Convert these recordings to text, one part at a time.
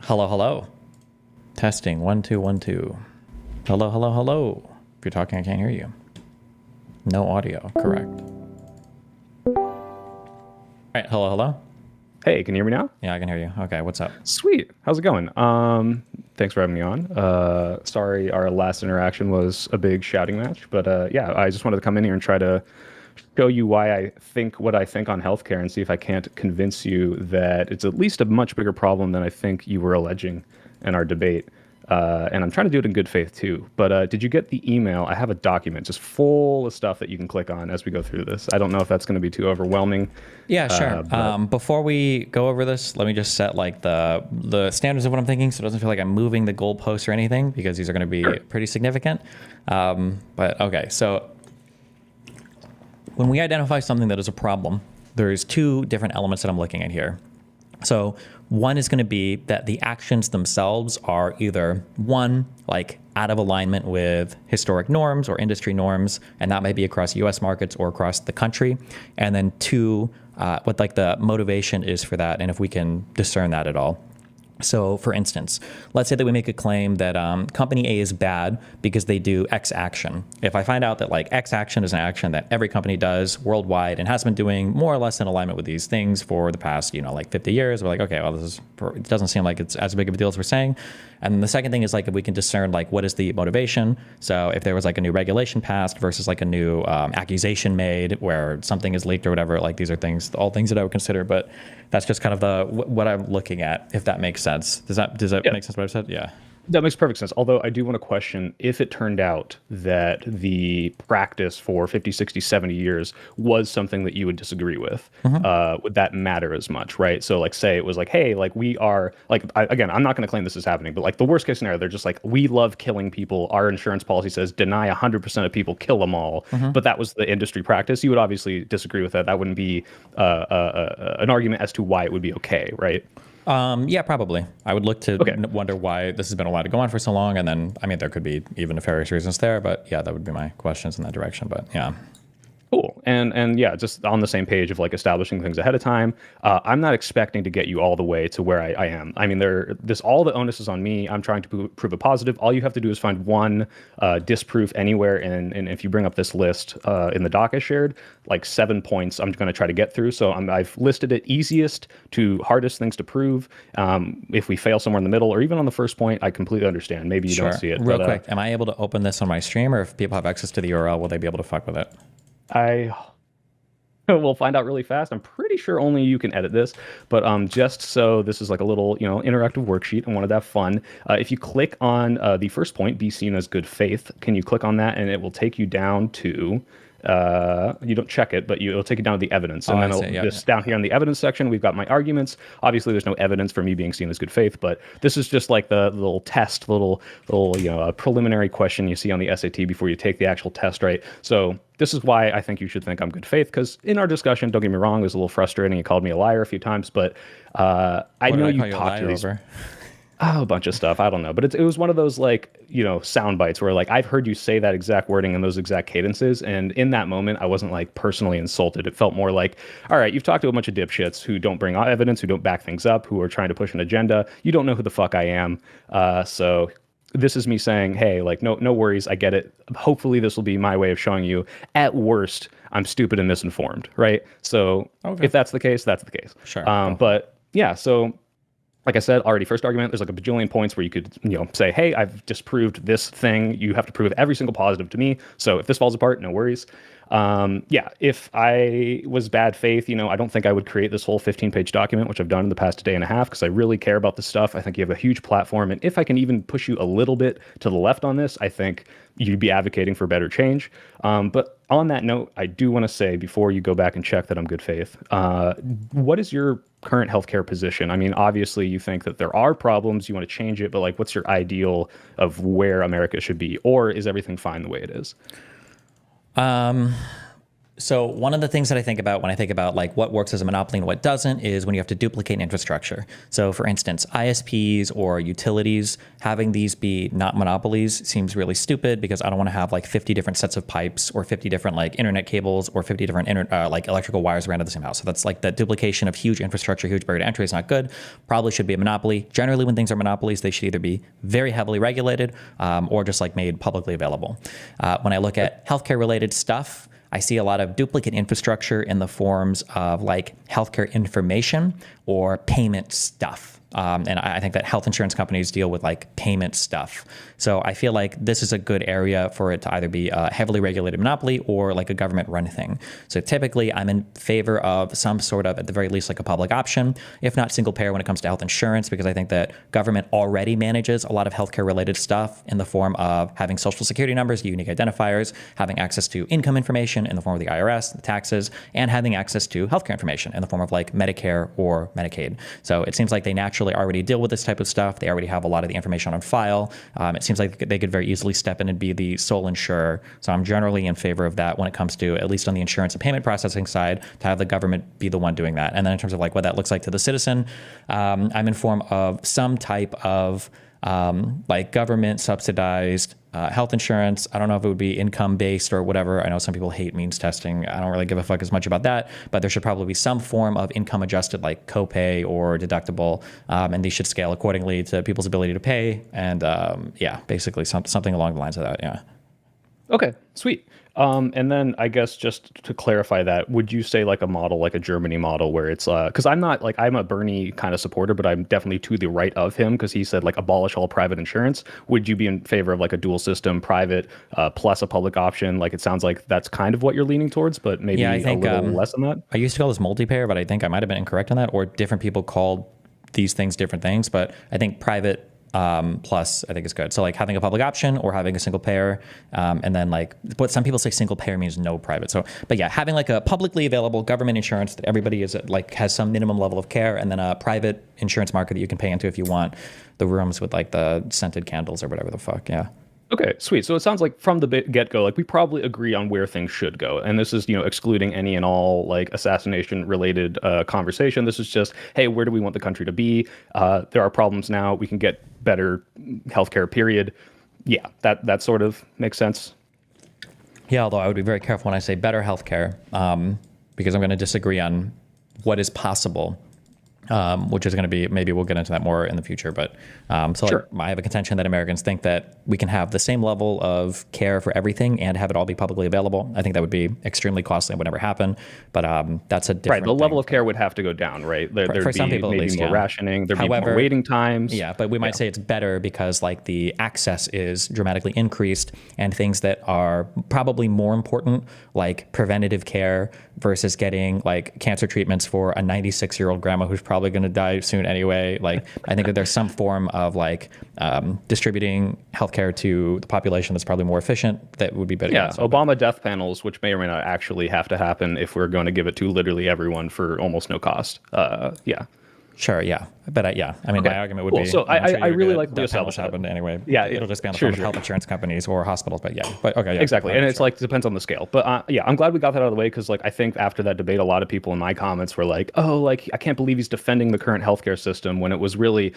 Hello, hello. Testing 1 2 1 2. Hello, hello, hello. If you're talking, I can't hear you. No audio. Correct. All right. Hello, hello. Hey, can you hear me now? Yeah, I can hear you. Okay, what's up? Sweet. How's it going? Thanks for having me on. Sorry, our last interaction was a big shouting match, but yeah, I just wanted to come in here and try to show you why I think what I think on healthcare and see if I can't convince you that it's at least a much bigger problem than I think you were alleging in our debate. And I'm trying to do it in good faith too. But did you get the email? I have a document just full of stuff that you can click on as we go through this. I don't know if that's going to be too overwhelming. Yeah, sure. Before we go over this, let me just set like the standards of what I'm thinking, so it doesn't feel like I'm moving the goalposts or anything, because these are going to be pretty significant. But okay, so when we identify something that is a problem, there's two different elements that I'm looking at here. So one is going to be that the actions themselves are either one, like out of alignment with historic norms or industry norms, and that might be across US markets or across the country. And then two, what like the motivation is for that, and if we can discern that at all. So for instance, let's say that we make a claim that company A is bad because they do X action. If I find out that like X action is an action that every company does worldwide and has been doing more or less in alignment with these things for the past, like 50 years, we're like, okay, well, it doesn't seem like it's as big of a deal as we're saying. And the second thing is like if we can discern like what is the motivation. So if there was like a new regulation passed versus like a new accusation made where something is leaked or whatever, like these are all things that I would consider. But that's just kind of what I'm looking at, if that makes sense. Does that make sense what I've said? Yeah. That makes perfect sense. Although I do want to question if it turned out that the practice for 50, 60, 70 years was something that you would disagree with, would that matter as much, right? So like say it was like, hey, like we are, like, again, I'm not going to claim this is happening, but like the worst case scenario, they're just like, we love killing people. Our insurance policy says deny 100% of people, kill them all. But that was the industry practice. You would obviously disagree with that. That wouldn't be an argument as to why it would be okay, right? Yeah, probably. I would look to wonder why this has been allowed to go on for so long. And then, I mean, there could be even nefarious reasons there, but yeah, that would be my questions in that direction. But yeah. Cool. And yeah, just on the same page of like establishing things ahead of time. I'm not expecting to get you all the way to where I am. I mean, all the onus is on me. I'm trying to prove a positive. All you have to do is find one disproof anywhere. And if you bring up this list in the doc I shared, like 7 points I'm going to try to get through. So I've listed it easiest to hardest things to prove. If we fail somewhere in the middle or even on the first point, I completely understand. Maybe you don't see it. Real quick, am I able to open this on my stream, or if people have access to the URL, will they be able to fuck with it? I will find out really fast. I'm pretty sure only you can edit this, but just so this is like a little, interactive worksheet. I wanted to have fun. If you click on the first point, be seen as good faith, can you click on that and it will take you down to, you don't check it, but it'll take you down to the evidence. And then down here in the evidence section, we've got my arguments. Obviously, there's no evidence for me being seen as good faith, but this is just like the little test, little preliminary question you see on the SAT before you take the actual test, right? So this is why I think you should think I'm good faith, because in our discussion, don't get me wrong, it was a little frustrating. You called me a liar a few times, but I know you talked to these. A bunch of stuff. I don't know. But it was one of those sound bites where like I've heard you say that exact wording and those exact cadences. And in that moment, I wasn't like personally insulted. It felt more like, all right, you've talked to a bunch of dipshits who don't bring evidence, who don't back things up, who are trying to push an agenda. You don't know who the fuck I am. So this is me saying, hey, like, no worries. I get it. Hopefully this will be my way of showing you at worst, I'm stupid and misinformed. Right. So if that's the case, that's the case. Sure. But yeah, so like I said, already first argument, there's like a bajillion points where you could, say, hey, I've disproved this thing. You have to prove every single positive to me. So if this falls apart, no worries. If I was bad faith, I don't think I would create this whole 15-page document, which I've done in the past day and a half, because I really care about this stuff. I think you have a huge platform. And if I can even push you a little bit to the left on this, I think you'd be advocating for better change. But on that note, I do want to say, before you go back and check that I'm good faith, what is your current healthcare position? I mean, obviously you think that there are problems, you want to change it, but like, what's your ideal of where America should be? Or is everything fine the way it is? So one of the things that I think about when I think about like what works as a monopoly and what doesn't is when you have to duplicate infrastructure. So for instance, ISPs or utilities, having these be not monopolies seems really stupid because I don't want to have like 50 different sets of pipes or 50 different like internet cables or 50 different like electrical wires around the same house. So that's like that duplication of huge infrastructure, huge barrier to entry is not good. Probably should be a monopoly. Generally, when things are monopolies, they should either be very heavily regulated or just like made publicly available. When I look at healthcare related stuff, I see a lot of duplicate infrastructure in the forms of like healthcare information or payment stuff. And I think that health insurance companies deal with like payment stuff. So I feel like this is a good area for it to either be a heavily regulated monopoly or like a government run thing. So typically I'm in favor of some sort of, at the very least, like a public option, if not single payer when it comes to health insurance, because I think that government already manages a lot of healthcare related stuff in the form of having social security numbers, unique identifiers, having access to income information in the form of the IRS, the taxes, and having access to healthcare information in the form of like Medicare or Medicaid. So it seems like they naturally already deal with this type of stuff. They already have a lot of the information on file. It seems like they could very easily step in and be the sole insurer. So I'm generally in favor of that when it comes to, at least on the insurance and payment processing side, to have the government be the one doing that. And then in terms of like what that looks like to the citizen, I'm in form of some type of like government subsidized health insurance. I don't know if it would be income based or whatever. I know some people hate means testing. I don't really give a fuck as much about that, but there should probably be some form of income adjusted like copay or deductible. And these should scale accordingly to people's ability to pay. And yeah, basically something along the lines of that. Yeah. Okay, sweet. And then I guess just to clarify that, would you say like a model, like a Germany model where it's, because I'm not like, I'm a Bernie kind of supporter, but I'm definitely to the right of him because he said like abolish all private insurance. Would you be in favor of like a dual system, private plus a public option? Like it sounds like that's kind of what you're leaning towards, but maybe I think, a little less than that. I used to call this multi-payer, but I think I might have been incorrect on that, or different people called these things different things. But I think private plus I think is good. So like having a public option or having a single payer, and then like what some people say single payer means no private. So, but yeah, having like a publicly available government insurance that everybody is like has some minimum level of care, and then a private insurance market that you can pay into if you want the rooms with like the scented candles or whatever the fuck. Yeah. Okay, sweet. So it sounds like from the get-go, like we probably agree on where things should go. And this is, excluding any and all like assassination-related conversation. This is just, hey, where do we want the country to be? There are problems now. We can get better healthcare, period. Yeah, that sort of makes sense. Yeah, although I would be very careful when I say better healthcare, because I'm going to disagree on what is possible. Which is going to be, maybe we'll get into that more in the future. But Sure. like, I have a contention that Americans think that we can have the same level of care for everything and have it all be publicly available. I think that would be extremely costly and would never happen. But that's a different Right. The level thing. of care would have to go down, right? There'd for some be people, at maybe least, more yeah. rationing. There'd be However, more waiting times. Yeah, but we might say it's better because like the access is dramatically increased, and things that are probably more important, like preventative care versus getting like cancer treatments for a 96-year-old grandma who's probably going to die soon anyway. Like I think that there's some form of like distributing healthcare to the population that's probably more efficient that would be better. Yeah, Obama death panels, which may or may not actually have to happen if we're going to give it to literally everyone for almost no cost. Yeah. Sure, yeah. But yeah, I mean, Okay, my argument would cool. be. So I'm sure I you're really good like at the that panel establishment. happened anyway. Yeah, It'll just be on the sure, phone with sure. health insurance companies or hospitals. But yeah, but okay, yeah. Exactly. And it's sure. like, it depends on the scale. But yeah, I'm glad we got that out of the way because like I think after that debate, a lot of people in my comments were like, oh, like I can't believe he's defending the current healthcare system when it was really,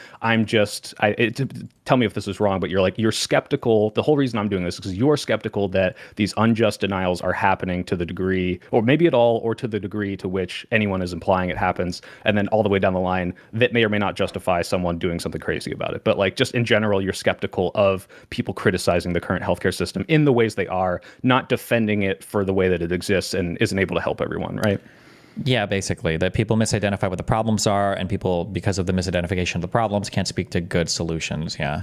tell me if this is wrong, but you're skeptical. The whole reason I'm doing this is because you're skeptical that these unjust denials are happening to the degree, or maybe at all, or to the degree to which anyone is implying it happens. And then all the way down the line, that may or may not justify someone doing something crazy about it. But like just in general, you're skeptical of people criticizing the current healthcare system in the ways they are, not defending it for the way that it exists and isn't able to help everyone, right? Yeah, basically that people misidentify what the problems are, and people, because of the misidentification of the problems, can't speak to good solutions. Yeah.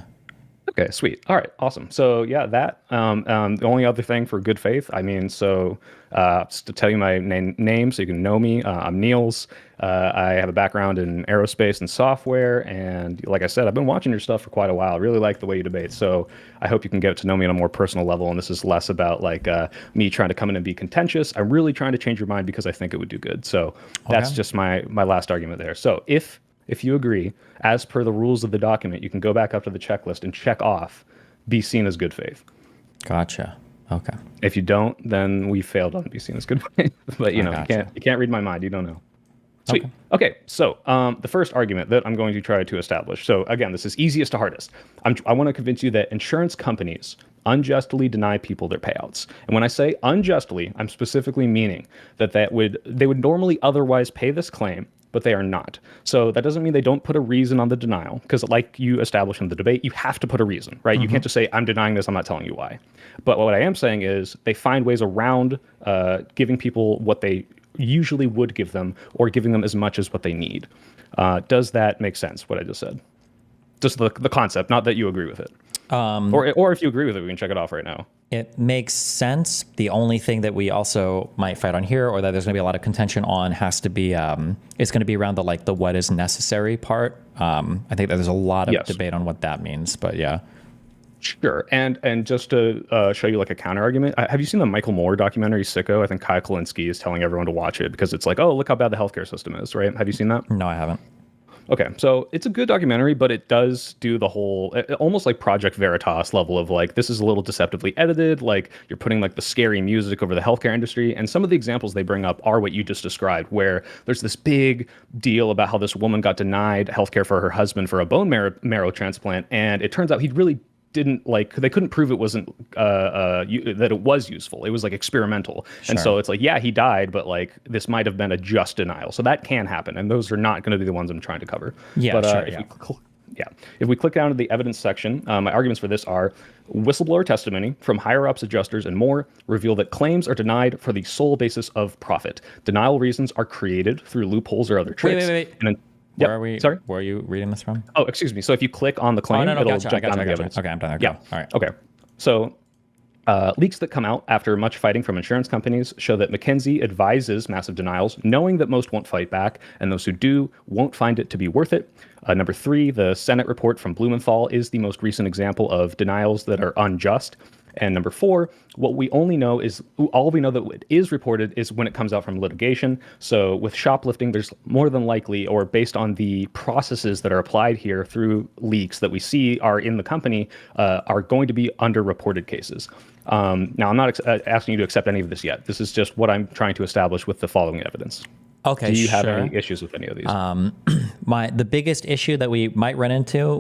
Okay, sweet. All right, awesome. So yeah, that the only other thing for good faith, I mean, so just to tell you my name so you can know me, I'm Niels. I have a background in aerospace and software, and like I said, I've been watching your stuff for quite a while. I really like the way you debate, so I hope you can get to know me on a more personal level, and this is less about like me trying to come in and be contentious. I'm really trying to change your mind because I think it would do good. So that's just my last argument there. So if you agree, as per the rules of the document, you can go back up to the checklist and check off be seen as good faith. Gotcha. Okay. If you don't, then we failed on BC. That's good. But you know, gotcha. you can't read my mind. You don't know. Sweet. Okay. Okay, so the first argument that I'm going to try to establish. So again, this is easiest to hardest. I want to convince you that insurance companies unjustly deny people their payouts. And when I say unjustly, I'm specifically meaning that they would normally otherwise pay this claim, but they are not. So that doesn't mean they don't put a reason on the denial, because like you established in the debate, you have to put a reason, right? You can't just say, I'm denying this, I'm not telling you why. But what I am saying is they find ways around giving people what they usually would give them, or giving them as much as what they need. Does that make sense, what I just said? Just the concept, not that you agree with it. Or if you agree with it, we can check it off right now. It makes sense. The only thing that we also might fight on here, or that there's going to be a lot of contention on, has to be it's going to be around the what is necessary part. I think that there's a lot of debate on what that means, but yeah. Sure. And just to show you like a counter argument, have you seen the Michael Moore documentary Sicko? I think Kai Kalinske is telling everyone to watch it because it's like, oh, look how bad the healthcare system is, right? Have you seen that? No, I haven't. Okay, so it's a good documentary, but it does do the whole almost like Project Veritas level of like, this is a little deceptively edited, like you're putting like the scary music over the healthcare industry. And some of the examples they bring up are what you just described, where there's this big deal about how this woman got denied healthcare for her husband for a bone marrow transplant. And it turns out he really didn't they couldn't prove it wasn't that it was useful. It was like experimental. Sure. And so it's like, yeah, he died, but like this might have been a just denial. So that can happen. And those are not going to be the ones I'm trying to cover. Yeah, but sure, if we click down to the evidence section, my arguments for this are whistleblower testimony from higher ups, adjusters, and more reveal that claims are denied for the sole basis of profit. Denial reasons are created through loopholes or other tricks. Wait. And Where are we? Sorry? Where are you reading this from? Oh, excuse me. So if you click on the claim, it'll jump down to the evidence. Okay, I'm done there. Yeah. All right. Okay. So leaks that come out after much fighting from insurance companies show that McKinsey advises massive denials, knowing that most won't fight back, and those who do won't find it to be worth it. Number 3, the Senate report from Blumenthal is the most recent example of denials that are unjust. And number 4, all we know that is reported is when it comes out from litigation. So with shoplifting, there's more than likely, or based on the processes that are applied here through leaks that we see are in the company, are going to be underreported cases. Now, I'm not asking you to accept any of this yet. This is just what I'm trying to establish with the following evidence. Okay, do you have any issues with any of these? The biggest issue that we might run into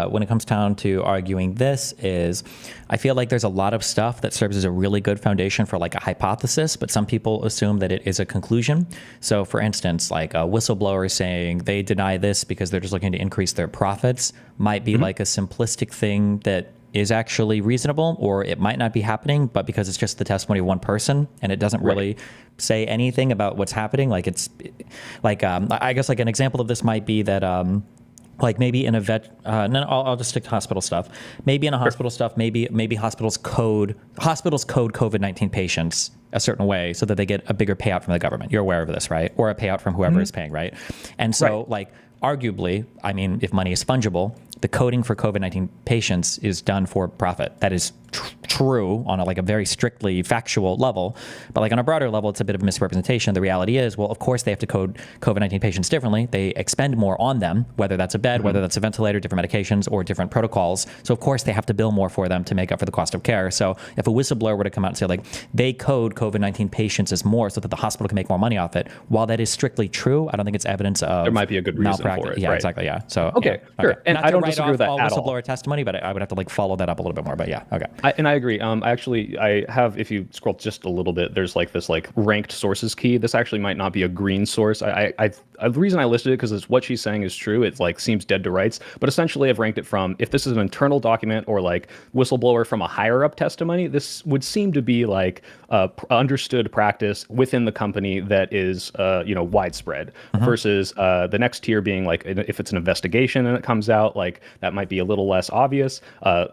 when it comes down to arguing this is I feel like there's a lot of stuff that serves as a really good foundation for like a hypothesis, but some people assume that it is a conclusion. So for instance, like a whistleblower saying they deny this because they're just looking to increase their profits might be like a simplistic thing that is actually reasonable, or it might not be happening, but because it's just the testimony of one person and it doesn't really say anything about what's happening, like it's like I guess like an example of this might be that like maybe in a I'll just stick to hospital stuff. Maybe in a hospital stuff, maybe hospitals code COVID-19 patients a certain way so that they get a bigger payout from the government. You're aware of this, right? Or a payout from whoever is paying, right? And so like arguably, I mean, if money is fungible, the coding for COVID-19 patients is done for profit. That is true on a very strictly factual level, but like on a broader level, it's a bit of a misrepresentation. The reality is, well, of course they have to code COVID-19 patients differently. They expend more on them, whether that's a bed, whether that's a ventilator, different medications, or different protocols. So of course they have to bill more for them to make up for the cost of care. So if a whistleblower were to come out and say like they code COVID-19 patients as more so that the hospital can make more money off it, while that is strictly true, I don't think it's evidence of there might be a good reason for it. Yeah, exactly. Yeah. So okay, sure. And I don't disagree with that all at all. Whistleblower testimony, but I would have to like follow that up a little bit more. But yeah, okay. I agree. I have, if you scroll just a little bit, there's like this like ranked sources key. This actually might not be a green source. The reason I listed it because it's what she's saying is true. It like seems dead to rights, but essentially I've ranked it from if this is an internal document or like whistleblower from a higher up testimony, this would seem to be like understood practice within the company that is widespread versus the next tier being like if it's an investigation and it comes out, like that might be a little less obvious.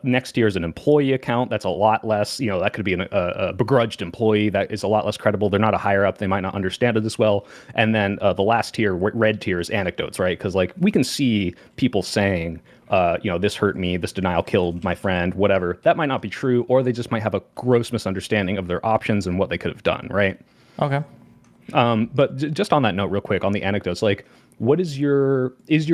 Next tier is an employee account. That's a lot less, that could be a begrudged employee. That is a lot less credible. They're not a higher up. They might not understand it as well. And then the last tier, red tier, is anecdotes, right? Because like we can see people saying, this hurt me, this denial killed my friend, whatever. That might not be true, or they just might have a gross misunderstanding of their options and what they could have done, right? Okay. But just on that note, real quick, on the anecdotes, like what is your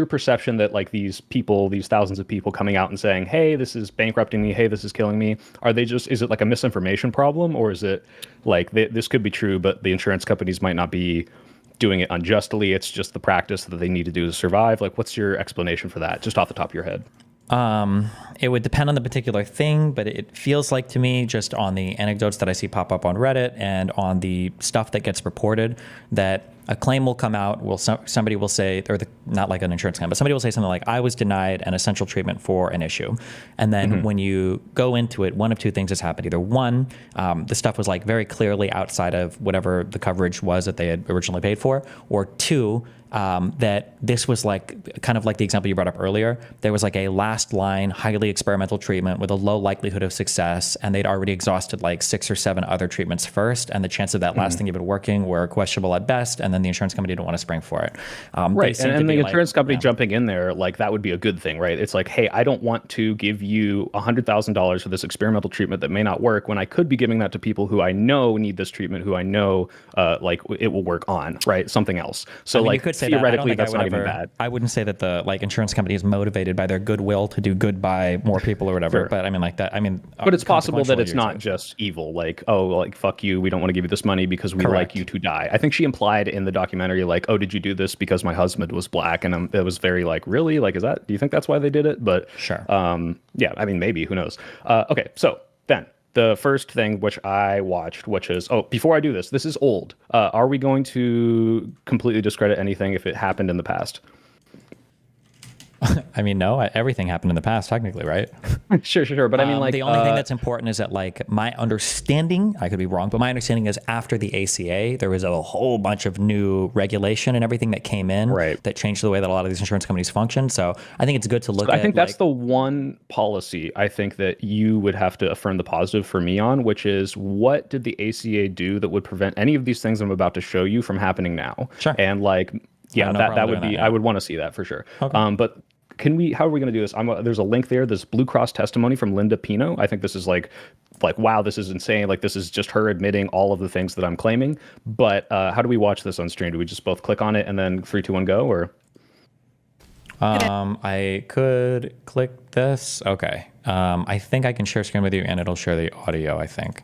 perception that like these people, these thousands of people coming out and saying, hey, this is bankrupting me, hey, this is killing me, is it like a misinformation problem, or is it like this could be true, but the insurance companies might not be doing it unjustly, it's just the practice that they need to do to survive? Like, what's your explanation for that, just off the top of your head? It would depend on the particular thing, but it feels like to me, just on the anecdotes that I see pop up on Reddit and on the stuff that gets reported, that a claim will come out, somebody will say, not like an insurance claim, but somebody will say something like, I was denied an essential treatment for an issue. And then when you go into it, one of two things has happened. Either one, the stuff was like very clearly outside of whatever the coverage was that they had originally paid for, or two, that this was like kind of like the example you brought up earlier. There was like a last line, highly experimental treatment with a low likelihood of success, and they'd already exhausted like 6 or 7 other treatments first, and the chance of that last thing even working were questionable at best, and then the insurance company didn't want to spring for it. Right, and the insurance company jumping in there, like that would be a good thing, right? It's like, hey, I don't want to give you $100,000 for this experimental treatment that may not work when I could be giving that to people who I know need this treatment, who I know like it will work on, right? Something else. So like, you could say theoretically, that's not even bad. I wouldn't say that the like insurance company is motivated by their goodwill to do good by more people or whatever. Sure. But I mean, like that. I mean, but it's possible that it's not just evil. Like, oh, like fuck you, we don't want to give you this money because we like you to die. I think she implied in the documentary, like, oh, did you do this because my husband was black? And it was very like, really, like, do you think that's why they did it? But sure. Yeah, I mean, maybe, who knows? Okay, so then the first thing which I watched, which is, before I do this is old. Are we going to completely discredit anything if it happened in the past? I mean, no, everything happened in the past, technically, right? Sure. But I mean, like, the only thing that's important is that, like, my understanding, I could be wrong, but my understanding is after the ACA, there was a whole bunch of new regulation and everything that came in that changed the way that a lot of these insurance companies function. So I think it's good to look at. I think that's the one policy I think that you would have to affirm the positive for me on, which is, what did the ACA do that would prevent any of these things I'm about to show you from happening now? Sure. And like, yeah, that would be, I would want to see that for sure. Okay. But how are we going to do this? There's a link there, this Blue Cross testimony from Linda Peeno. I think this is like, wow, this is insane. Like, this is just her admitting all of the things that I'm claiming. But how do we watch this on stream? Do we just both click on it and then 3, 2, 1, go, or? I could click this. Okay. I think I can share screen with you and it'll share the audio, I think.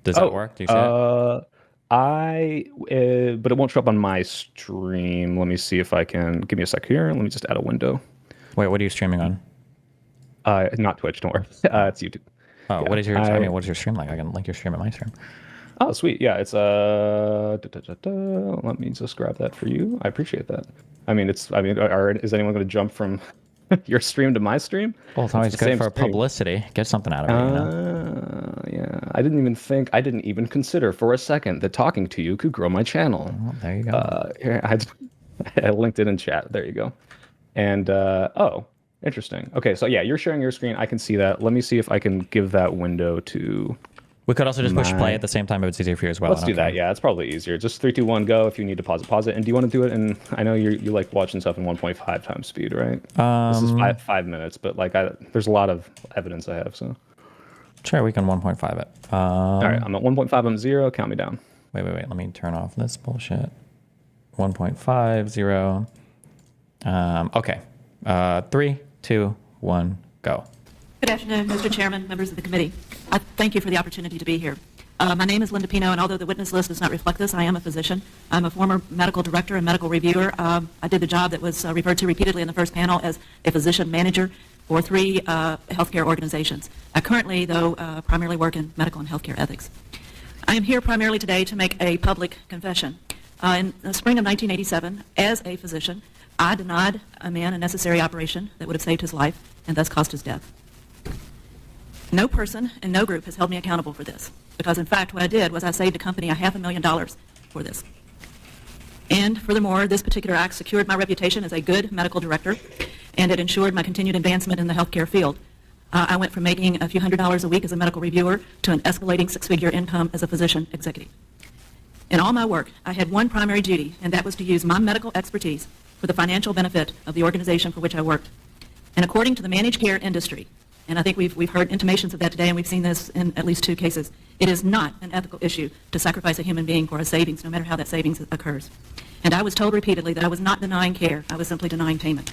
Does that work? Do you see it? But it won't show up on my stream. Let me see if I can. Give me a sec here. Let me just add a window. Wait, what are you streaming on? Not Twitch, don't worry. It's YouTube. Oh, yeah, what is your stream like? I can link your stream at my stream. Oh, sweet. Yeah, it's let me just grab that for you. I appreciate that. I mean, is anyone going to jump from your stream to my stream? Well, it's always good for publicity. Get something out of it, you know? Yeah. I didn't even consider for a second that talking to you could grow my channel. Well, there you go. Here, I linked it in chat. There you go. And, interesting. Okay, so yeah, you're sharing your screen. I can see that. Let me see if I can give that window to... We could also just push play at the same time if it's easier for you as well. Let's do that. Yeah, it's probably easier. Just 3, 2, 1, go. If you need to pause it. And do you want to do it in? I know you like watching stuff in 1.5 times speed, right? This is 5 minutes, but like there's a lot of evidence I have. So sure, we can 1.5 it. All right, I'm at 1.5. I'm 0. Count me down. Wait. Let me turn off this bullshit. 1.5, 0. Okay. 3, 2, 1, go. Good afternoon, Mr. Chairman, members of the committee. I thank you for the opportunity to be here. My name is Linda Peeno, and although the witness list does not reflect this, I am a physician. I'm a former medical director and medical reviewer. I did the job that was referred to repeatedly in the first panel as a physician manager for 3 healthcare organizations. I currently, though, primarily work in medical and healthcare ethics. I am here primarily today to make a public confession. In the spring of 1987, as a physician, I denied a man a necessary operation that would have saved his life and thus caused his death. No person and no group has held me accountable for this, because in fact what I did was I saved a company $500,000 for this. And furthermore, this particular act secured my reputation as a good medical director, and it ensured my continued advancement in the healthcare field. I went from making a few $100s a week as a medical reviewer to an escalating 6-figure income as a physician executive. In all my work, I had one primary duty, and that was to use my medical expertise for the financial benefit of the organization for which I worked. And according to the managed care industry, and I think we've heard intimations of that today, and we've seen this in at least 2 cases, it is not an ethical issue to sacrifice a human being for a savings, no matter how that savings occurs. And I was told repeatedly that I was not denying care. I was simply denying payment.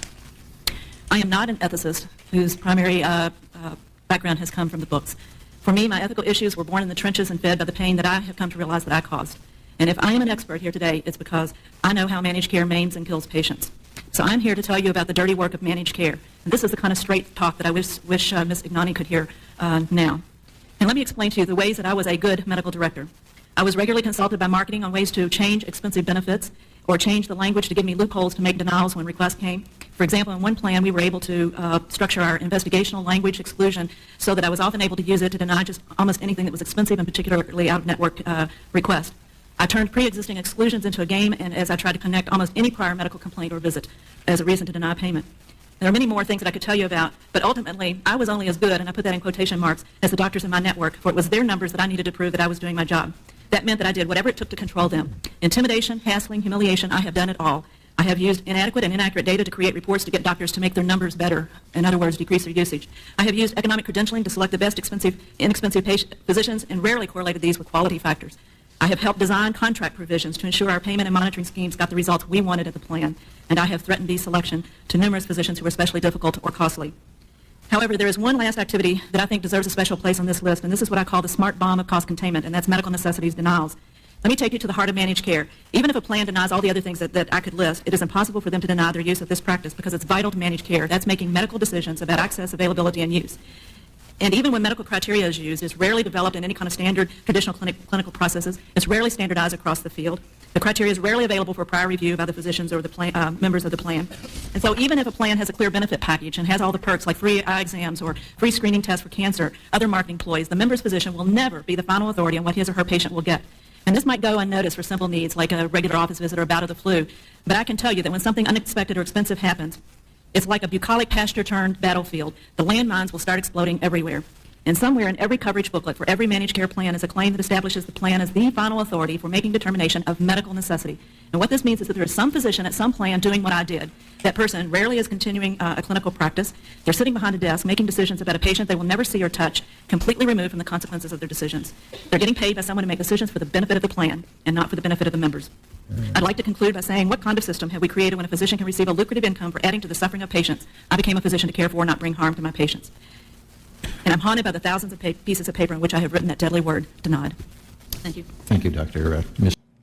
I am not an ethicist whose primary background has come from the books. For me, my ethical issues were born in the trenches and fed by the pain that I have come to realize that I caused. And if I am an expert here today, it's because I know how managed care maims and kills patients. So I'm here to tell you about the dirty work of managed care. And this is the kind of straight talk that I wish Ms. Ignani could hear now. And let me explain to you the ways that I was a good medical director. I was regularly consulted by marketing on ways to change expensive benefits or change the language to give me loopholes to make denials when requests came. For example, in one plan, we were able to structure our investigational language exclusion so that I was often able to use it to deny just almost anything that was expensive and particularly out-of-network request. I turned pre-existing exclusions into a game, and as I tried to connect almost any prior medical complaint or visit as a reason to deny payment. There are many more things that I could tell you about, but ultimately, I was only as good, and I put that in quotation marks, as the doctors in my network, for it was their numbers that I needed to prove that I was doing my job. That meant that I did whatever it took to control them. Intimidation, hassling, humiliation, I have done it all. I have used inadequate and inaccurate data to create reports to get doctors to make their numbers better. In other words, decrease their usage. I have used economic credentialing to select the best inexpensive physicians and rarely correlated these with quality factors. I have helped design contract provisions to ensure our payment and monitoring schemes got the results we wanted at the plan, and I have threatened deselection to numerous physicians who were especially difficult or costly. However, there is one last activity that I think deserves a special place on this list, and this is what I call the smart bomb of cost containment, and that's medical necessities denials. Let me take you to the heart of managed care. Even if a plan denies all the other things that I could list, it is impossible for them to deny their use of this practice because it's vital to managed care. That's making medical decisions about access, availability, and use. And even when medical criteria is used, it's rarely developed in any kind of standard traditional clinical processes. It's rarely standardized across the field. The criteria is rarely available for prior review by the physicians or the members of the plan. And so even if a plan has a clear benefit package and has all the perks like free eye exams or free screening tests for cancer, other marketing ploys, the member's physician will never be the final authority on what his or her patient will get. And this might go unnoticed for simple needs like a regular office visit or a bout of the flu. But I can tell you that when something unexpected or expensive happens, it's like a bucolic pasture-turned battlefield. The landmines will start exploding everywhere. And somewhere in every coverage booklet for every managed care plan is a claim that establishes the plan as the final authority for making determination of medical necessity. And what this means is that there is some physician at some plan doing what I did. That person rarely is continuing a clinical practice. They're sitting behind a desk making decisions about a patient they will never see or touch, completely removed from the consequences of their decisions. They're getting paid by someone to make decisions for the benefit of the plan and not for the benefit of the members. I'd like to conclude by saying, what kind of system have we created when a physician can receive a lucrative income for adding to the suffering of patients? I became a physician to care for, not bring harm to my patients. And I'm haunted by the thousands of pieces of paper in which I have written that deadly word, denied. Thank you. Thank you, Dr.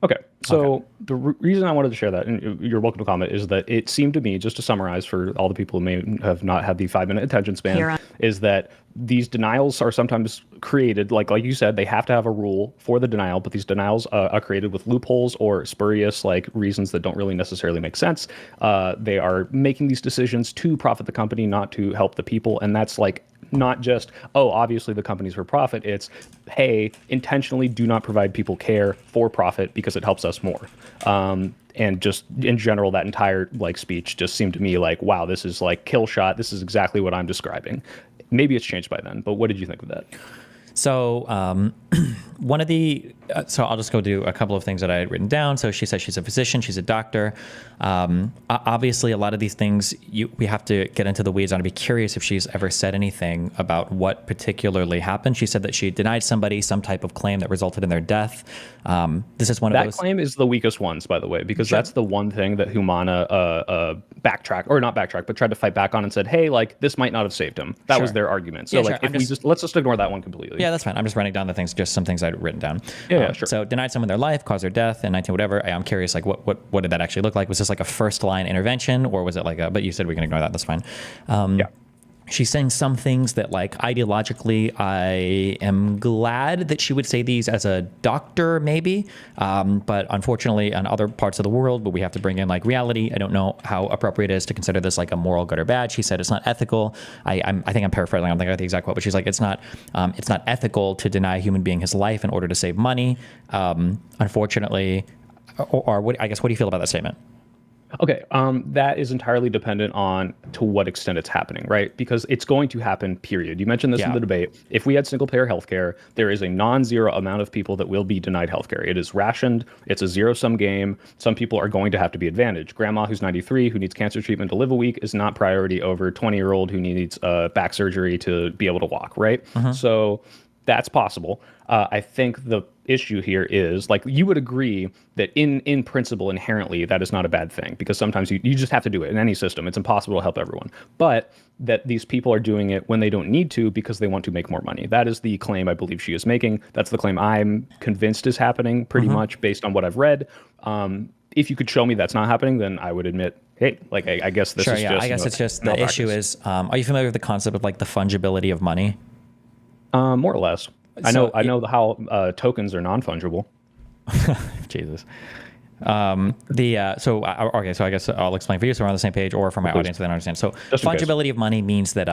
Okay, so the reason I wanted to share that, and you're welcome to comment, is that it seemed to me, just to summarize for all the people who may have not had the 5-minute attention span, is that these denials are sometimes created, like you said, they have to have a rule for the denial, but these denials are created with loopholes or spurious reasons that don't really necessarily make sense. They are making these decisions to profit the company, not to help the people, and that's not just, oh, obviously the company's for profit. It's, hey, intentionally do not provide people care for profit because it helps us more. And just in general, that entire speech just seemed to me wow, this is kill shot. This is exactly what I'm describing. Maybe it's changed by then, but what did you think of that? So one of the, so I'll just go do a couple of things that I had written down. So she says she's a physician, she's a doctor. Obviously, a lot of these things we have to get into the weeds on. I'd be curious if she's ever said anything about what particularly happened. She said that she denied somebody some type of claim that resulted in their death. This is one of those. That claim is the weakest ones, by the way, because that's the one thing that Humana but tried to fight back on and said, hey, this might not have saved him. That was their argument. So let's just ignore that one completely. Yeah, that's fine. I'm just running down the things, just some things I'd written down. Yeah, sure. So denied someone their life, caused their death in 19 whatever. I'm curious, what did that actually look like? Was this a first line intervention, or was it but you said we can ignore that. That's fine. Yeah. She's saying some things that ideologically I am glad that she would say these as a doctor maybe, but unfortunately in other parts of the world, but we have to bring in reality. I don't know how appropriate it is to consider this a moral good or bad. She said it's not ethical. I think I'm paraphrasing. I don't think I got the exact quote, but she's it's not ethical to deny a human being his life in order to save money. Unfortunately, or what do you feel about that statement? Okay, that is entirely dependent on to what extent it's happening, right? Because it's going to happen, period. You mentioned this in the debate. If we had single-payer healthcare, there is a non-zero amount of people that will be denied healthcare. It is rationed. It's a zero-sum game. Some people are going to have to be advantaged. Grandma who's 93, who needs cancer treatment to live a week, is not priority over 20-year-old who needs back surgery to be able to walk, right? So that's possible. I think the issue here is, like, you would agree that in principle, inherently, that is not a bad thing, because sometimes you just have to do it in any system. It's impossible to help everyone. But that these people are doing it when they don't need to because they want to make more money. That is the claim I believe she is making. That's the claim I'm convinced is happening pretty much based on what I've read. If you could show me that's not happening, then I would admit, hey, like, I guess this is just... I guess it's just the issue is, are you familiar with the concept of like the fungibility of money? More or less. I know how tokens are non-fungible. Jesus. So I guess I'll explain for you so we're on the same page, or for my audience so they understand. So fungibility of money means that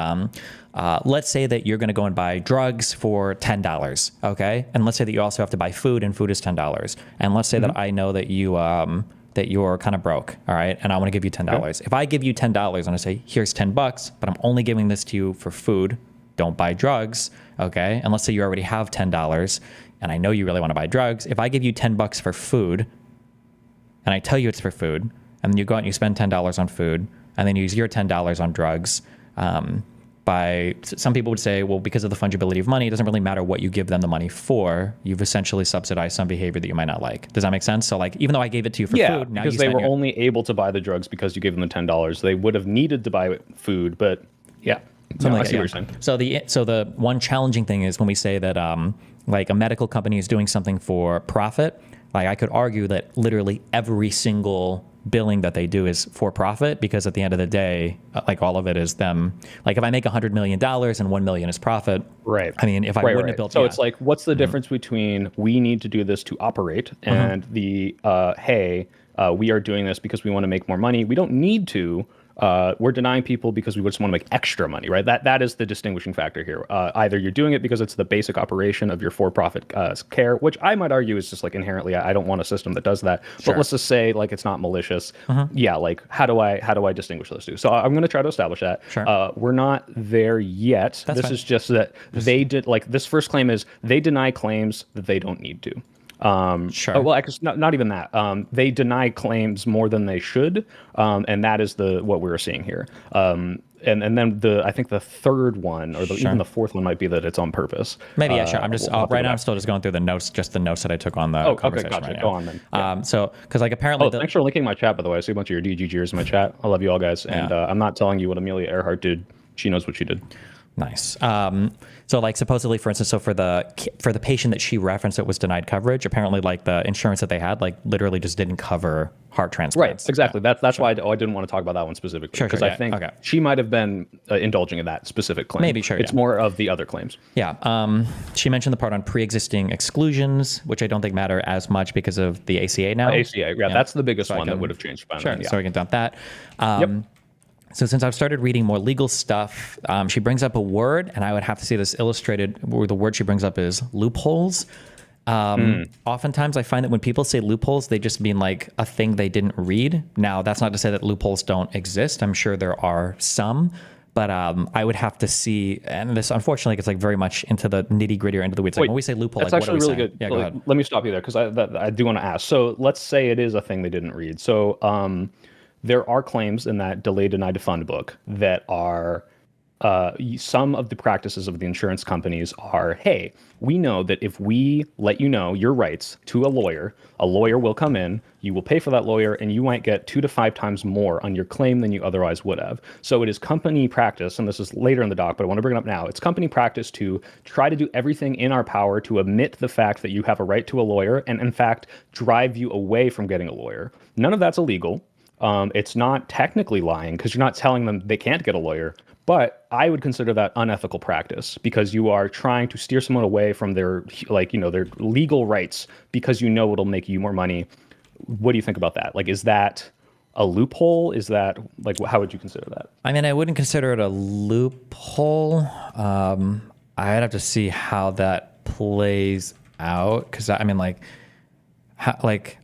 let's say that you're going to go and buy drugs for $10, okay? And let's say that you also have to buy food, and food is $10. And let's say that I know that you're kind of broke, all right? And I want to give you $10. Okay. If I give you $10 and I say, here's $10, but I'm only giving this to you for food, don't buy drugs, okay? And let's say you already have $10 and I know you really want to buy drugs. If I give you $10 for food, and I tell you it's for food, and then you go out and you spend $10 on food, and then you use your $10 on drugs, some people would say, well, because of the fungibility of money, it doesn't really matter what you give them the money for. You've essentially subsidized some behavior that you might not like. Does that make sense? So, like, even though I gave it to you for food, now because they were only able to buy the drugs because you gave them the $10. They would have needed to buy food, but yeah. I see what you're saying. So the one challenging thing is when we say that like a medical company is doing something for profit. Like, I could argue that literally every single billing that they do is for profit, because at the end of the day, like, all of it is them. Like, if I make $100 million and $1 million is profit, right? I mean, if I wouldn't have built, so it's like, what's the difference between we need to do this to operate and the hey, we are doing this because we want to make more money. We don't need to. We're denying people because we just want to make extra money, right? That is the distinguishing factor here. Either you're doing it because it's the basic operation of your for-profit care, which I might argue is just like inherently, I don't want a system that does that. Sure. But let's just say like it's not malicious. Yeah, like how do I distinguish those two? So I'm going to try to establish that. Sure. We're not there yet. This is just that they did, like, this first claim is they deny claims that they don't need to. Sure. Well, not even that. They deny claims more than they should, and that is what we're seeing here. And then I think the third one, or even the fourth one, might be that it's on purpose. Maybe, yeah, sure. I'm just right now. I'm still just going through the notes that I took on the conversation. Okay, gotcha. Right Go now. on then. Yeah. So because like apparently, thanks for linking my chat, by the way. I see a bunch of your DGGers in my chat. I love you all, guys, and I'm not telling you what Amelia Earhart did. She knows what she did. Nice. So like supposedly, for instance, so for the patient that she referenced that was denied coverage, apparently like the insurance that they had like literally just didn't cover heart transplants. Right, exactly. That's why I didn't want to talk about that one specifically, because I think she might have been indulging in that specific claim. Maybe, sure. It's more of the other claims. Yeah. She mentioned the part on pre-existing exclusions, which I don't think matter as much because of the ACA now. ACA, yeah, that's the biggest one that would have changed. Sure. So we can dump that. So since I've started reading more legal stuff, she brings up a word, and I would have to see this illustrated, where the word she brings up is loopholes. Oftentimes I find that when people say loopholes, they just mean like a thing they didn't read. Now, that's not to say that loopholes don't exist. I'm sure there are some, but I would have to see, and this unfortunately gets like very much into the nitty gritty or into the weeds. Like when we say loophole, that's like, actually what are we really saying? good. Yeah, go ahead. Let me stop you there, because I do want to ask. So let's say it is a thing they didn't read. So there are claims in that delay, deny, defund book that are some of the practices of the insurance companies are, hey, we know that if we let you know your rights to a lawyer will come in, you will pay for that lawyer, and you might get 2 to 5 times more on your claim than you otherwise would have. So it is company practice, and this is later in the doc, but I want to bring it up now. It's company practice to try to do everything in our power to omit the fact that you have a right to a lawyer, and in fact, drive you away from getting a lawyer. None of that's illegal. It's not technically lying, because you're not telling them they can't get a lawyer, but I would consider that unethical practice, because you are trying to steer someone away from their legal rights because you know it'll make you more money. What do you think about that? Like, is that a loophole? Is that, like, how would you consider that? I mean, I wouldn't consider it a loophole. I'd have to see how that plays out, because I mean, I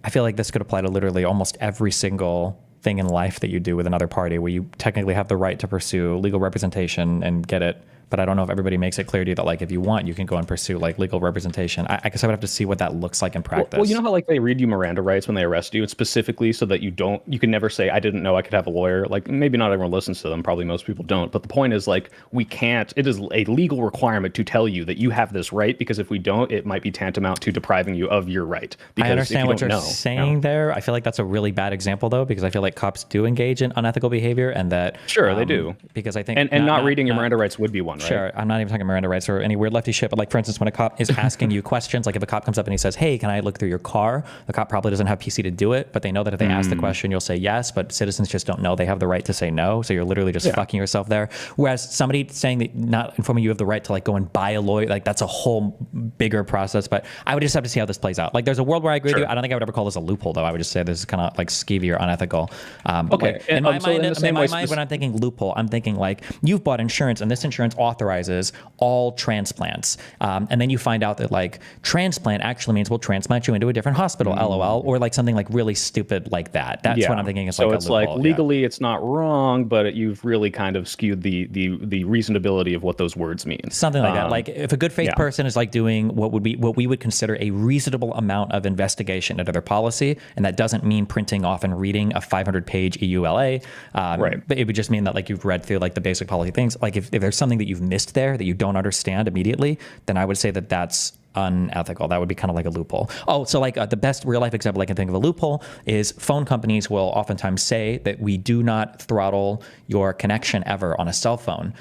feel like this could apply to literally almost every single thing in life that you do with another party, where you technically have the right to pursue legal representation and get it but I don't know if everybody makes it clear to you that like if you want, you can go and pursue like legal representation. I guess I would have to see what that looks like in practice. Well, you know how like they read you Miranda rights when they arrest you, it's specifically so that you can never say I didn't know I could have a lawyer. Like maybe not everyone listens to them, probably most people don't. But the point is like it is a legal requirement to tell you that you have this right, because if we don't, it might be tantamount to depriving you of your right. Because I understand what you're saying no. there. I feel like that's a really bad example though, because I feel like cops do engage in unethical behavior, and that sure they do. Because I think and not reading your Miranda rights would be one, right? Sure, I'm not even talking Miranda rights or any weird lefty shit, but like for instance, when a cop is asking you questions, like if a cop comes up and he says, "Hey, can I look through your car?" The cop probably doesn't have PC to do it, but they know that if they ask the question, you'll say yes. But citizens just don't know they have the right to say no, so you're literally just fucking yourself there. Whereas somebody saying that not informing you of the right to like go and buy a lawyer, like that's a whole bigger process. But I would just have to see how this plays out. Like there's a world where I agree with you. I don't think I would ever call this a loophole though. I would just say this is kind of like skeevy or unethical. Okay. Like, in my mind, when I'm thinking loophole, I'm thinking like you've bought insurance and this insurance authorizes all transplants. And then you find out that like transplant actually means we'll transplant you into a different hospital, LOL, or like something like really stupid like that. That's what I'm thinking is so like a it's loophole. Like legally it's not wrong, but you've really kind of skewed the reasonability of what those words mean. Something like that. Like if a good faith person is like doing what we would consider a reasonable amount of investigation into their policy, and that doesn't mean printing off and reading a 500-page EULA. Right. But it would just mean that like you've read through like the basic policy things. Like if there's something that you've missed there that you don't understand immediately, then I would say that that's unethical. That would be kind of like a loophole. Oh, so like the best real life example I can think of a loophole is phone companies will oftentimes say that we do not throttle your connection ever on a cell phone.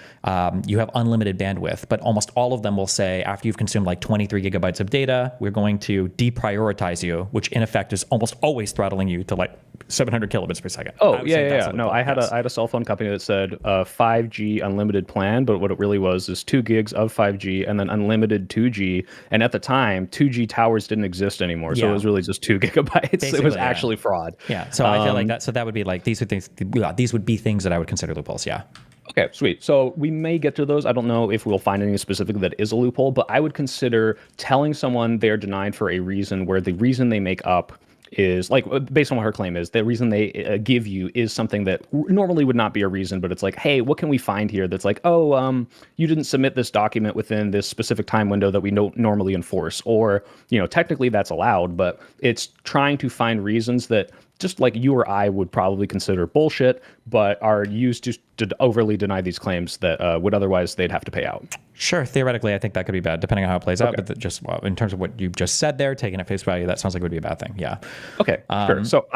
You have unlimited bandwidth, but almost all of them will say after you've consumed like 23 gigabytes of data, we're going to deprioritize you, which in effect is almost always throttling you to like 700 kilobits per second. Oh, yeah. No, I had a cell phone company that said 5G unlimited plan, but what it really was is 2 gigs of 5G and then unlimited 2G. And at the time, 2G towers didn't exist anymore, so it was really just 2 gigabytes. Basically, it was actually fraud. Yeah, so I feel like that. So that would be like these would be things that I would consider loopholes. Yeah. Okay, sweet. So we may get to those. I don't know if we'll find any specific that is a loophole, but I would consider telling someone they're denied for a reason where the reason they make up is like based on what her claim is, the reason they give you is something that normally would not be a reason, but it's like, hey, what can we find here that's like, you didn't submit this document within this specific time window that we normally enforce, or technically that's allowed, but it's trying to find reasons that just like you or I would probably consider bullshit, but are used to overly deny these claims that would otherwise they'd have to pay out. Sure, theoretically, I think that could be bad, depending on how it plays out. But just in terms of what you just said there, taking at face value, that sounds like it would be a bad thing. Yeah. Okay. Sure. So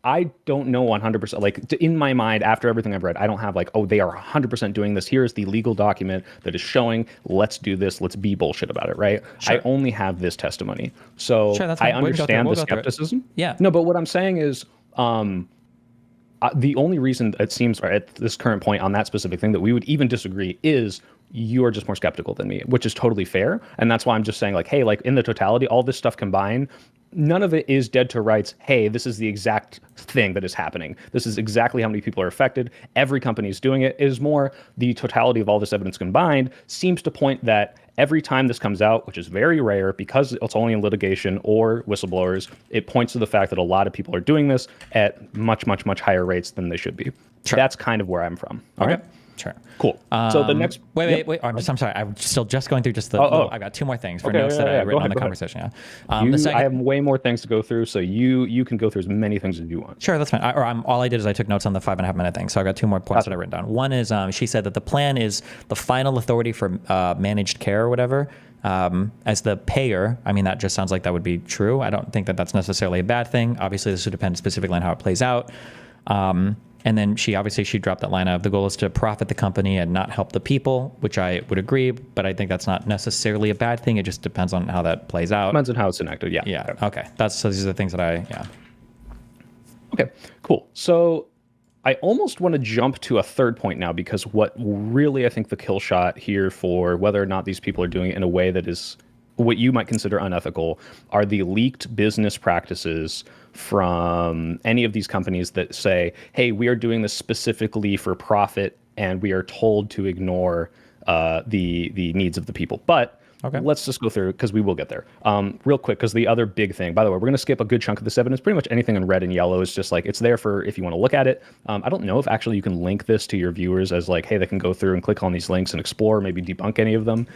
I don't know 100%. Like in my mind, after everything I've read, I don't have like, oh, they are 100% doing this. Here's the legal document that is showing, let's do this. Let's be bullshit about it, right? Sure. I only have this testimony. So sure, I understand the skepticism. Yeah. No, but what I'm saying is the only reason it seems at this current point on that specific thing that we would even disagree is you are just more skeptical than me, which is totally fair. And that's why I'm just saying like, hey, like in the totality, all this stuff combined, none of it is dead to rights. Hey, this is the exact thing that is happening. This is exactly how many people are affected. Every company is doing it. It is more the totality of all this evidence combined seems to point that every time this comes out, which is very rare because it's only in litigation or whistleblowers, it points to the fact that a lot of people are doing this at much, much, much higher rates than they should be. Sure. That's kind of where I'm from. All right. Sure. Cool. So the next... Wait. I'm sorry. I'm still just going through just the... I've got 2 more things for notes that I written on the conversation. Yeah. I have way more things to go through, so you can go through as many things as you want. Sure, that's fine. All I did is I took notes on the 5.5 minute thing, so I got 2 more points that I written down. One is she said that the plan is the final authority for managed care or whatever. As the payer, I mean, that just sounds like that would be true. I don't think that that's necessarily a bad thing. Obviously, this would depend specifically on how it plays out. And then she dropped that line of the goal is to profit the company and not help the people, which I would agree, but I think that's not necessarily a bad thing. It just depends on how that plays out. Depends on how it's enacted. Yeah. Yeah. Okay. So these are the things that Okay, cool. So I almost want to jump to a third point now, because what really I think the kill shot here for whether or not these people are doing it in a way that is what you might consider unethical are the leaked business practices from any of these companies that say, hey, we are doing this specifically for profit and we are told to ignore the needs of the people. But Okay. let's just go through because we will get there. Real quick, because the other big thing, by the way, we're going to skip a good chunk of this evidence. Pretty much anything in red and yellow is just like, it's there for if you want to look at it. I don't know if actually you can link this to your viewers as like, hey, they can go through and click on these links and explore, maybe debunk any of them.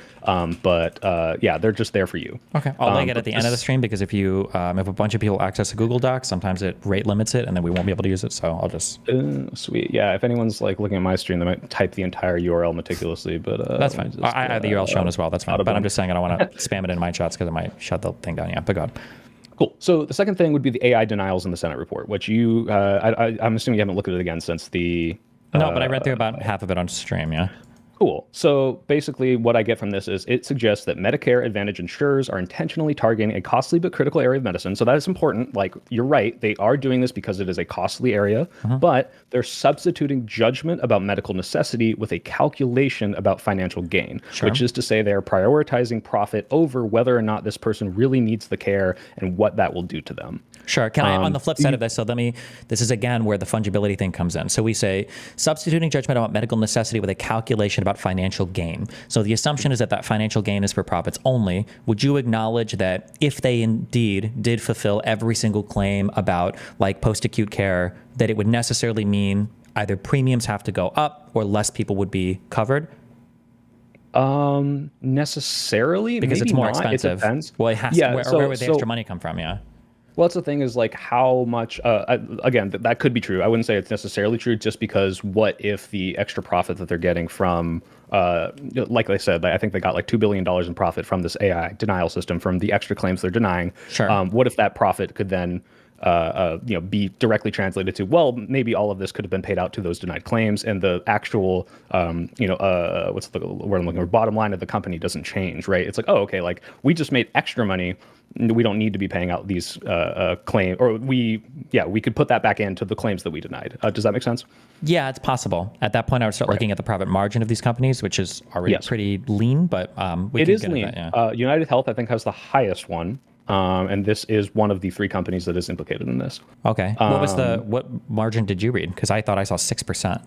But yeah, they're just there for you. Okay. I'll link it at the end of the stream because if you if a bunch of people access a Google Doc, sometimes it rate limits it and then we won't be able to use it. So I'll just. Sweet. Yeah. If anyone's like looking at my stream, they might type the entire URL meticulously, but that's fine. I have the URL shown as well. That's fine. But I'm just saying I don't want to spam it in my chats because it might shut the thing down. Yeah. But go on. Cool. So the second thing would be the AI denials in the Senate report, which you, I'm assuming you haven't looked at it again since the. No, but I read through about half of it on stream. Yeah. Cool. So basically what I get from this is it suggests that Medicare Advantage insurers are intentionally targeting a costly but critical area of medicine. So that is important. Like, you're right. They are doing this because it is a costly area, but they're substituting judgment about medical necessity with a calculation about financial gain, which is to say they're prioritizing profit over whether or not this person really needs the care and what that will do to them. Sure. Can I, on the flip side of this, so this is again where the fungibility thing comes in. So we say substituting judgment about medical necessity with a calculation about financial gain. So the assumption is that that financial gain is for profits only. Would you acknowledge that if they indeed did fulfill every single claim about like post-acute care, that it would necessarily mean either premiums have to go up or less people would be covered? Necessarily? Because maybe it's more not. expensive. It depends. Well, it has to. Where would the extra money come from? Yeah. Well, that's the thing is like how much, again, that could be true. I wouldn't say it's necessarily true just because what if the extra profit that they're getting from, like I said, I think they got like $2 billion in profit from this AI denial system from the extra claims they're denying. Sure. What if that profit could then, be directly translated to, well, maybe all of this could have been paid out to those denied claims and the actual, what's the word I'm looking for, bottom line of the company doesn't change, right? It's like, oh, okay, like we just made extra money. We don't need to be paying out these claims, or we could put that back into the claims that we denied. Does that make sense? Yeah, it's possible. At that point, I would start looking at the profit margin of these companies, which is already pretty lean, but it is lean. United Health, I think, has the highest one. And this is one of the 3 companies that is implicated in this. Okay. What margin did you read? Because I thought I saw 6%.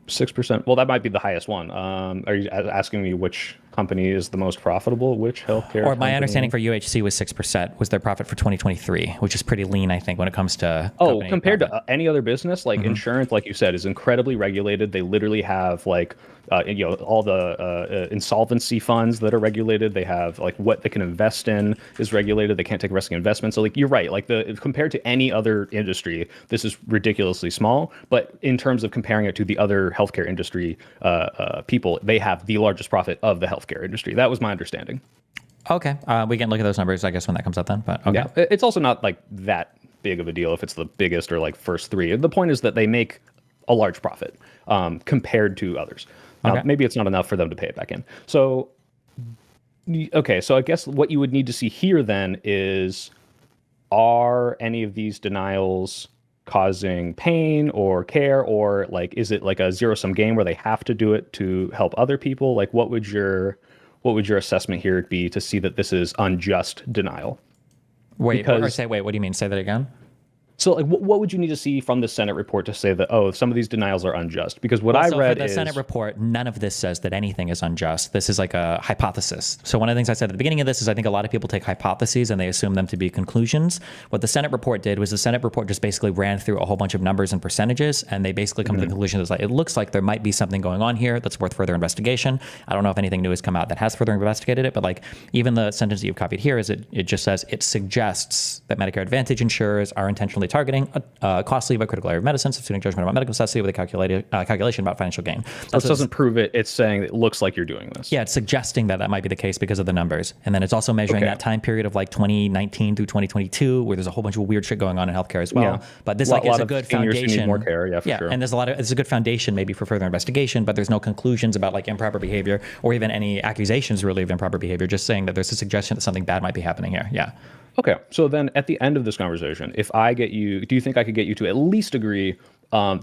6%. Well, that might be the highest one. Are you asking me which company is the most profitable? Which healthcare? Or my understanding for UHC was 6% was their profit for 2023, which is pretty lean, I think, when it comes to. Oh, compared to any other business, like insurance, like you said, is incredibly regulated. They literally have like, all the insolvency funds that are regulated. They have like what they can invest in is regulated. They can't take risky investments. So like you're right. Like compared to any other industry, this is ridiculously small. But in terms of comparing it to the other healthcare industry people, they have the largest profit of the healthcare industry. That was my understanding. Okay. We can look at those numbers, I guess, when that comes up then. But okay. Yeah, it's also not like that big of a deal if it's the biggest or like first 3. The point is that they make a large profit compared to others. Now, maybe it's not enough for them to pay it back in. So, okay, so I guess what you would need to see here then is, are any of these denials causing pain or care, or like, is it like a zero-sum game where they have to do it to help other people? Like, what would your assessment here be to see that this is unjust denial? Wait, what do you mean? Say that again? So, like, what would you need to see from the Senate report to say that, oh, some of these denials are unjust? Because what I read for the Senate report, none of this says that anything is unjust. This is like a hypothesis. So one of the things I said at the beginning of this is I think a lot of people take hypotheses and they assume them to be conclusions. What the Senate report did was the Senate report just basically ran through a whole bunch of numbers and percentages, and they basically come to the conclusion that it looks like there might be something going on here that's worth further investigation. I don't know if anything new has come out that has further investigated it, but like even the sentence that you've copied here is it just says it suggests that Medicare Advantage insurers are intentionally targeting costly but critical area of medicine, substituting judgment about medical necessity with a calculation about financial gain. So it doesn't prove it. It's saying it looks like you're doing this. Yeah, it's suggesting that might be the case because of the numbers. And then it's also measuring that time period of like 2019 through 2022, where there's a whole bunch of weird shit going on in healthcare as well. Yeah. But this is a good foundation. More care, sure. And it's a good foundation maybe for further investigation, but there's no conclusions about like improper behavior or even any accusations really of improper behavior, just saying that there's a suggestion that something bad might be happening here. Yeah. Okay, so then at the end of this conversation, if I get you, do you think I could get you to at least agree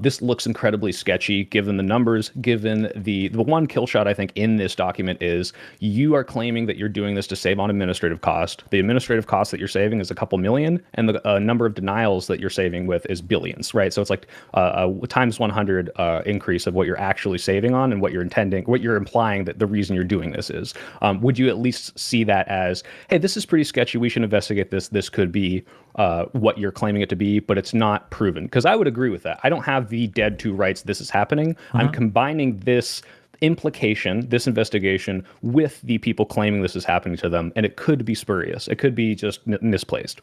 This looks incredibly sketchy given the numbers, given the one kill shot I think in this document is you are claiming that you're doing this to save on administrative cost. The administrative cost that you're saving is a couple million, and the number of denials that you're saving with is billions, right? So it's like a times 100 increase of what you're actually saving on and what you're implying that the reason you're doing this is. Would you at least see that as, hey, this is pretty sketchy, we should investigate this. This could be what you're claiming it to be, but it's not proven? Because I would agree with that. I don't have the dead to rights this is happening. I'm combining this implication, this investigation, with the people claiming this is happening to them, and it could be spurious. It could be just misplaced.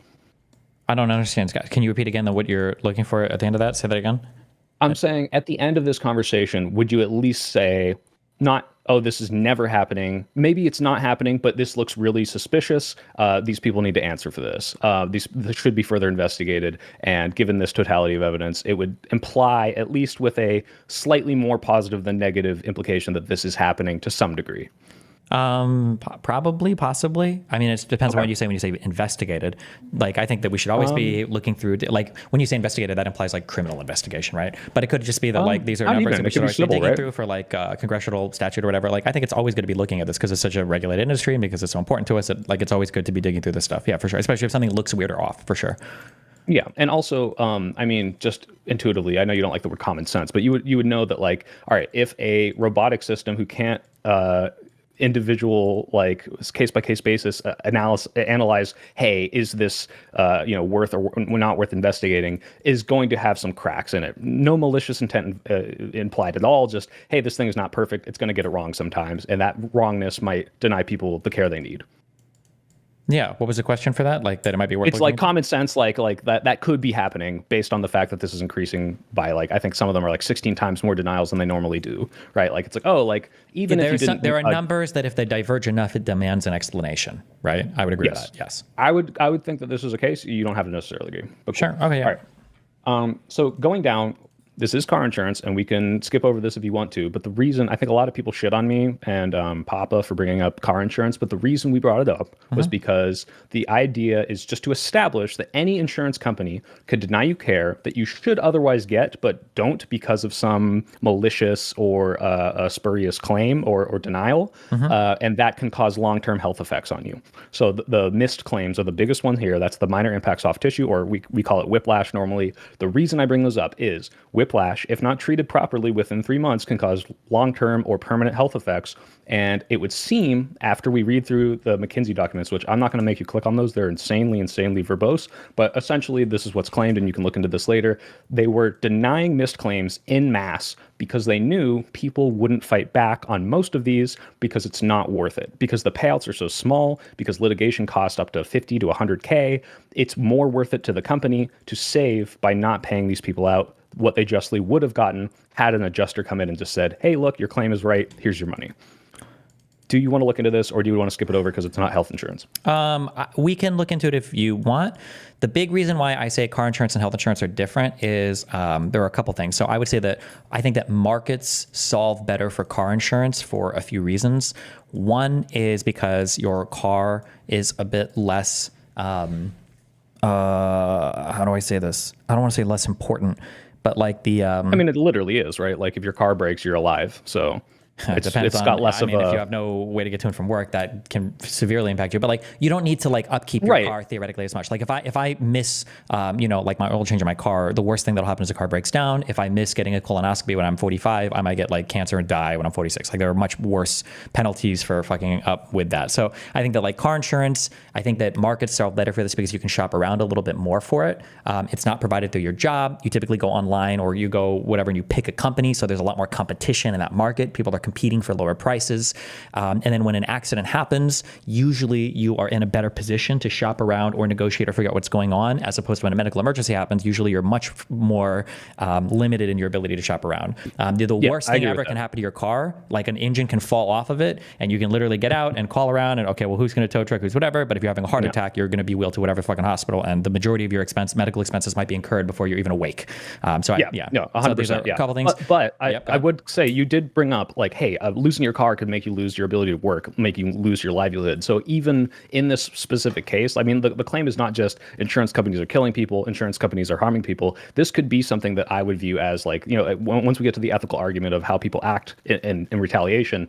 I don't understand, Scott. Can you repeat again what you're looking for at the end of that? Say that again. I'm saying at the end of this conversation, would you at least say, not, oh, this is never happening. Maybe it's not happening, but this looks really suspicious. These people need to answer for this. This should be further investigated. And given this totality of evidence, it would imply, at least with a slightly more positive than negative implication, that this is happening to some degree. Probably, possibly. I mean, it depends on what you say when you say investigated. Like, I think that we should always be looking through, like, when you say investigated, that implies like criminal investigation, right? But it could just be that like these are numbers that we should always be digging through for like congressional statute or whatever. Like, I think it's always good to be looking at this because it's such a regulated industry and because it's so important to us that like it's always good to be digging through this stuff. Yeah, for sure. Especially if something looks weird or off, for sure. Yeah, and also, I mean, just intuitively, I know you don't like the word common sense, but you would know that, like, all right, if a robotic system who can't individual, like, case by case basis analyze, hey, is this worth or not worth investigating, is going to have some cracks in it. No malicious intent implied at all. Just, hey, this thing is not perfect. It's going to get it wrong sometimes, and that wrongness might deny people the care they need. Yeah. What was the question for that? Like that it might be worth. It's like common sense, like that could be happening based on the fact that this is increasing by, like, I think some of them are like 16 times more denials than they normally do, right? Like, it's like, oh, like, even if you didn't, there are numbers that if they diverge enough, it demands an explanation, right? I would agree with that. Yes. I would think that this is a case. You don't have to necessarily agree. But sure. Okay. Yeah. All right. So going down, this is car insurance, and we can skip over this if you want to. But the reason, I think a lot of people shit on me and Papa for bringing up car insurance, but the reason we brought it up was because the idea is just to establish that any insurance company could deny you care that you should otherwise get, but don't because of some malicious or a spurious claim or denial, and that can cause long-term health effects on you. So the missed claims are the biggest one here. That's the minor impact soft tissue, or we call it whiplash normally. The reason I bring those up is whiplash, if not treated properly within 3 months, can cause long-term or permanent health effects. And it would seem, after we read through the McKinsey documents, which I'm not going to make you click on those, they're insanely verbose, but essentially this is what's claimed, and you can look into this later. They were denying missed claims en masse because they knew people wouldn't fight back on most of these because it's not worth it, because the payouts are so small, because litigation costs up to 50 to 100K. It's more worth it to the company to save by not paying these people out what they justly would have gotten had an adjuster come in and just said, hey, look, your claim is right, here's your money. Do you want to look into this, or do you want to skip it over because it's not health insurance? We can look into it if you want. The big reason why I say car insurance and health insurance are different is there are a couple things. So I would say that I think that markets solve better for car insurance for a few reasons. One is because your car is a bit less, how do I say this? I don't want to say less important, but like the... I mean, it literally is, right? Like, if your car breaks, you're alive, so... It depends on, got less if you have no way to get to and from work, that can severely impact you. But like, you don't need to like upkeep your car theoretically as much. Like if I miss, like my oil change in my car, the worst thing that'll happen is the car breaks down. If I miss getting a colonoscopy when I'm 45, I might get like cancer and die when I'm 46. Like there are much worse penalties for fucking up with that. So I think that like car insurance, I think that markets solve better for this because you can shop around a little bit more for it. It's not provided through your job. You typically go online or you go whatever and you pick a company. So there's a lot more competition in that market. People are competing for lower prices. And then when an accident happens, usually you are in a better position to shop around or negotiate or figure out what's going on, as opposed to when a medical emergency happens, usually you're much more limited in your ability to shop around. The worst thing ever can happen to your car, like an engine can fall off of it and you can literally get out and call around and, okay, well, who's going to tow truck, who's whatever. But if you're having a heart attack, you're going to be wheeled to whatever fucking hospital, and the majority of your medical expenses might be incurred before you're even awake. 100%. So these are a couple things. But I would say you did bring up, like, like, hey, losing your car could make you lose your ability to work, make you lose your livelihood. So even in this specific case, I mean, the claim is not just insurance companies are killing people, insurance companies are harming people. This could be something that I would view as like, once we get to the ethical argument of how people act in retaliation,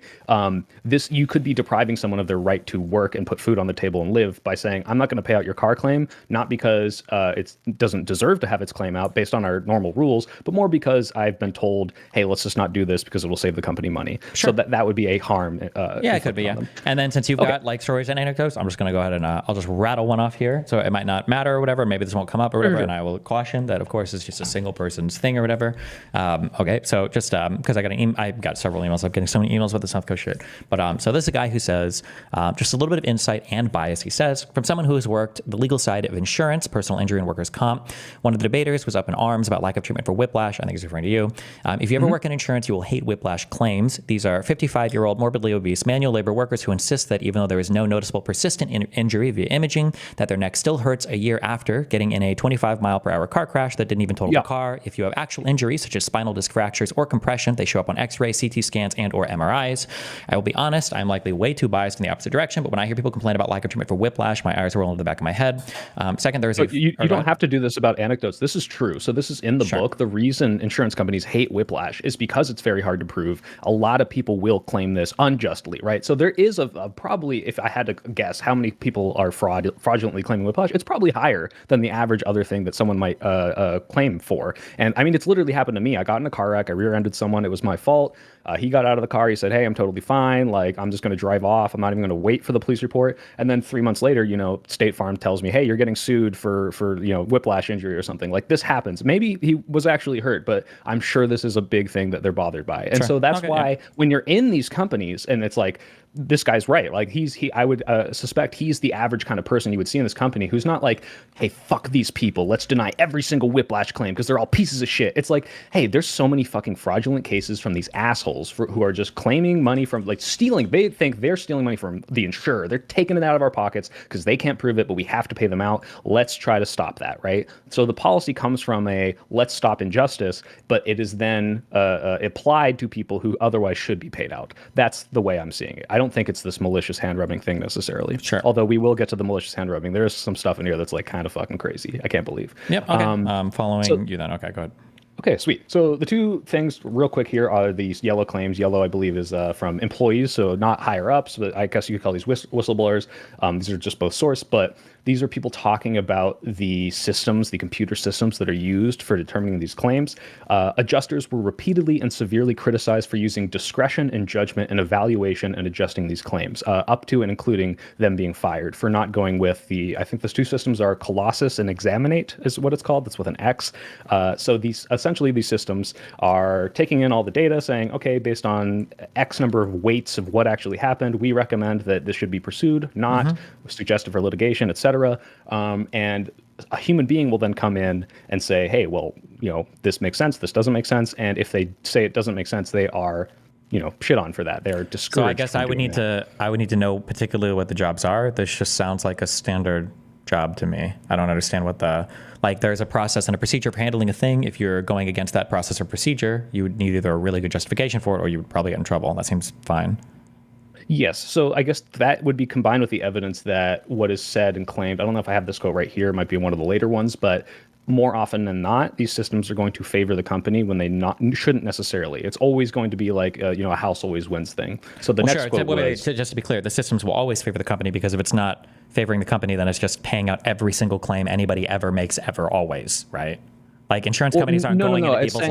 this, you could be depriving someone of their right to work and put food on the table and live by saying, I'm not going to pay out your car claim, not because it doesn't deserve to have its claim out based on our normal rules, but more because I've been told, hey, let's just not do this because it will save the company money. Sure. So that would be a harm. Yeah, it could be. Yeah. And then since you've got like stories and anecdotes, I'm just going to go ahead and I'll just rattle one off here. So it might not matter or whatever. Maybe this won't come up or whatever. And I will caution that, of course, it's just a single person's thing or whatever. Okay. So just because I got several emails. I'm getting so many emails about the South Coast shit. But so this is a guy who says just a little bit of insight and bias. He says, from someone who has worked the legal side of insurance, personal injury, and workers' comp, one of the debaters was up in arms about lack of treatment for whiplash. I think he's referring to you. If you ever work in insurance, you will hate whiplash claims. These are 55-year-old morbidly obese manual labor workers who insist that even though there is no noticeable persistent injury via imaging, that their neck still hurts a year after getting in a 25-mile-per-hour car crash that didn't even total the car. If you have actual injuries such as spinal disc fractures or compression, they show up on X-ray, CT scans, and or MRIs. I will be honest, I'm likely way too biased in the opposite direction, but when I hear people complain about lack of treatment for whiplash, my eyes roll into the back of my head. Second, there's you don't have to do this about anecdotes. This is true. So this is in the book. The reason insurance companies hate whiplash is because it's very hard to prove. A lot of people will claim this unjustly, right? So there is a probably, if I had to guess how many people are fraudulently claiming whiplash, it's probably higher than the average other thing that someone might claim for. And I mean, it's literally happened to me. I got in a car wreck. I rear-ended someone. It was my fault. He got out of the car. He said, hey, I'm totally fine. Like, I'm just going to drive off. I'm not even going to wait for the police report. And then 3 months later, State Farm tells me, hey, you're getting sued for whiplash injury or something. Like, this happens. Maybe he was actually hurt, but I'm sure this is a big thing that they're bothered by. And so that's why when you're in these companies and it's like, this guy's right. Like I would suspect he's the average kind of person you would see in this company who's not like, hey, fuck these people. Let's deny every single whiplash claim because they're all pieces of shit. It's like, hey, there's so many fucking fraudulent cases from these assholes who are just claiming money from, like, stealing. They think they're stealing money from the insurer. They're taking it out of our pockets because they can't prove it, but we have to pay them out. Let's try to stop that, right? So the policy comes from a let's stop injustice, but it is then applied to people who otherwise should be paid out. That's the way I'm seeing it. I don't think it's this malicious hand-rubbing thing necessarily. Sure. Although we will get to the malicious hand-rubbing. There is some stuff in here that's like kind of fucking crazy. I can't believe. Yep. Okay. Following you then. Okay, go ahead. Okay, sweet. So the two things real quick here are these yellow claims. Yellow, I believe, is from employees, so not higher ups, but I guess you could call these whistleblowers. These are just both source, but these are people talking about the systems, the computer systems that are used for determining these claims. Adjusters were repeatedly and severely criticized for using discretion and judgment in evaluation and adjusting these claims, up to and including them being fired for not going with I think those two systems are Colossus and Examinate is what it's called. That's with an X. So essentially these systems are taking in all the data saying, okay, based on X number of weights of what actually happened, we recommend that this should be pursued, not suggested for litigation, et cetera. And a human being will then come in and say, hey, well, this makes sense, this doesn't make sense. And if they say it doesn't make sense, they are, shit on for that. They're discouraged. So I guess I would need to know particularly what the jobs are. This just sounds like a standard job to me. I don't understand what there's a process and a procedure for handling a thing. If you're going against that process or procedure, you would need either a really good justification for it or you would probably get in trouble. That seems fine. Yes. So I guess that would be combined with the evidence that what is said and claimed. I don't know if I have this quote right here. It might be one of the later ones, but more often than not, these systems are going to favor the company when they shouldn't necessarily. It's always going to be like, a house always wins thing. So the next quote was... Just to be clear, the systems will always favor the company because if it's not favoring the company, then it's just paying out every single claim anybody ever makes ever always, right? Like insurance companies aren't going into people's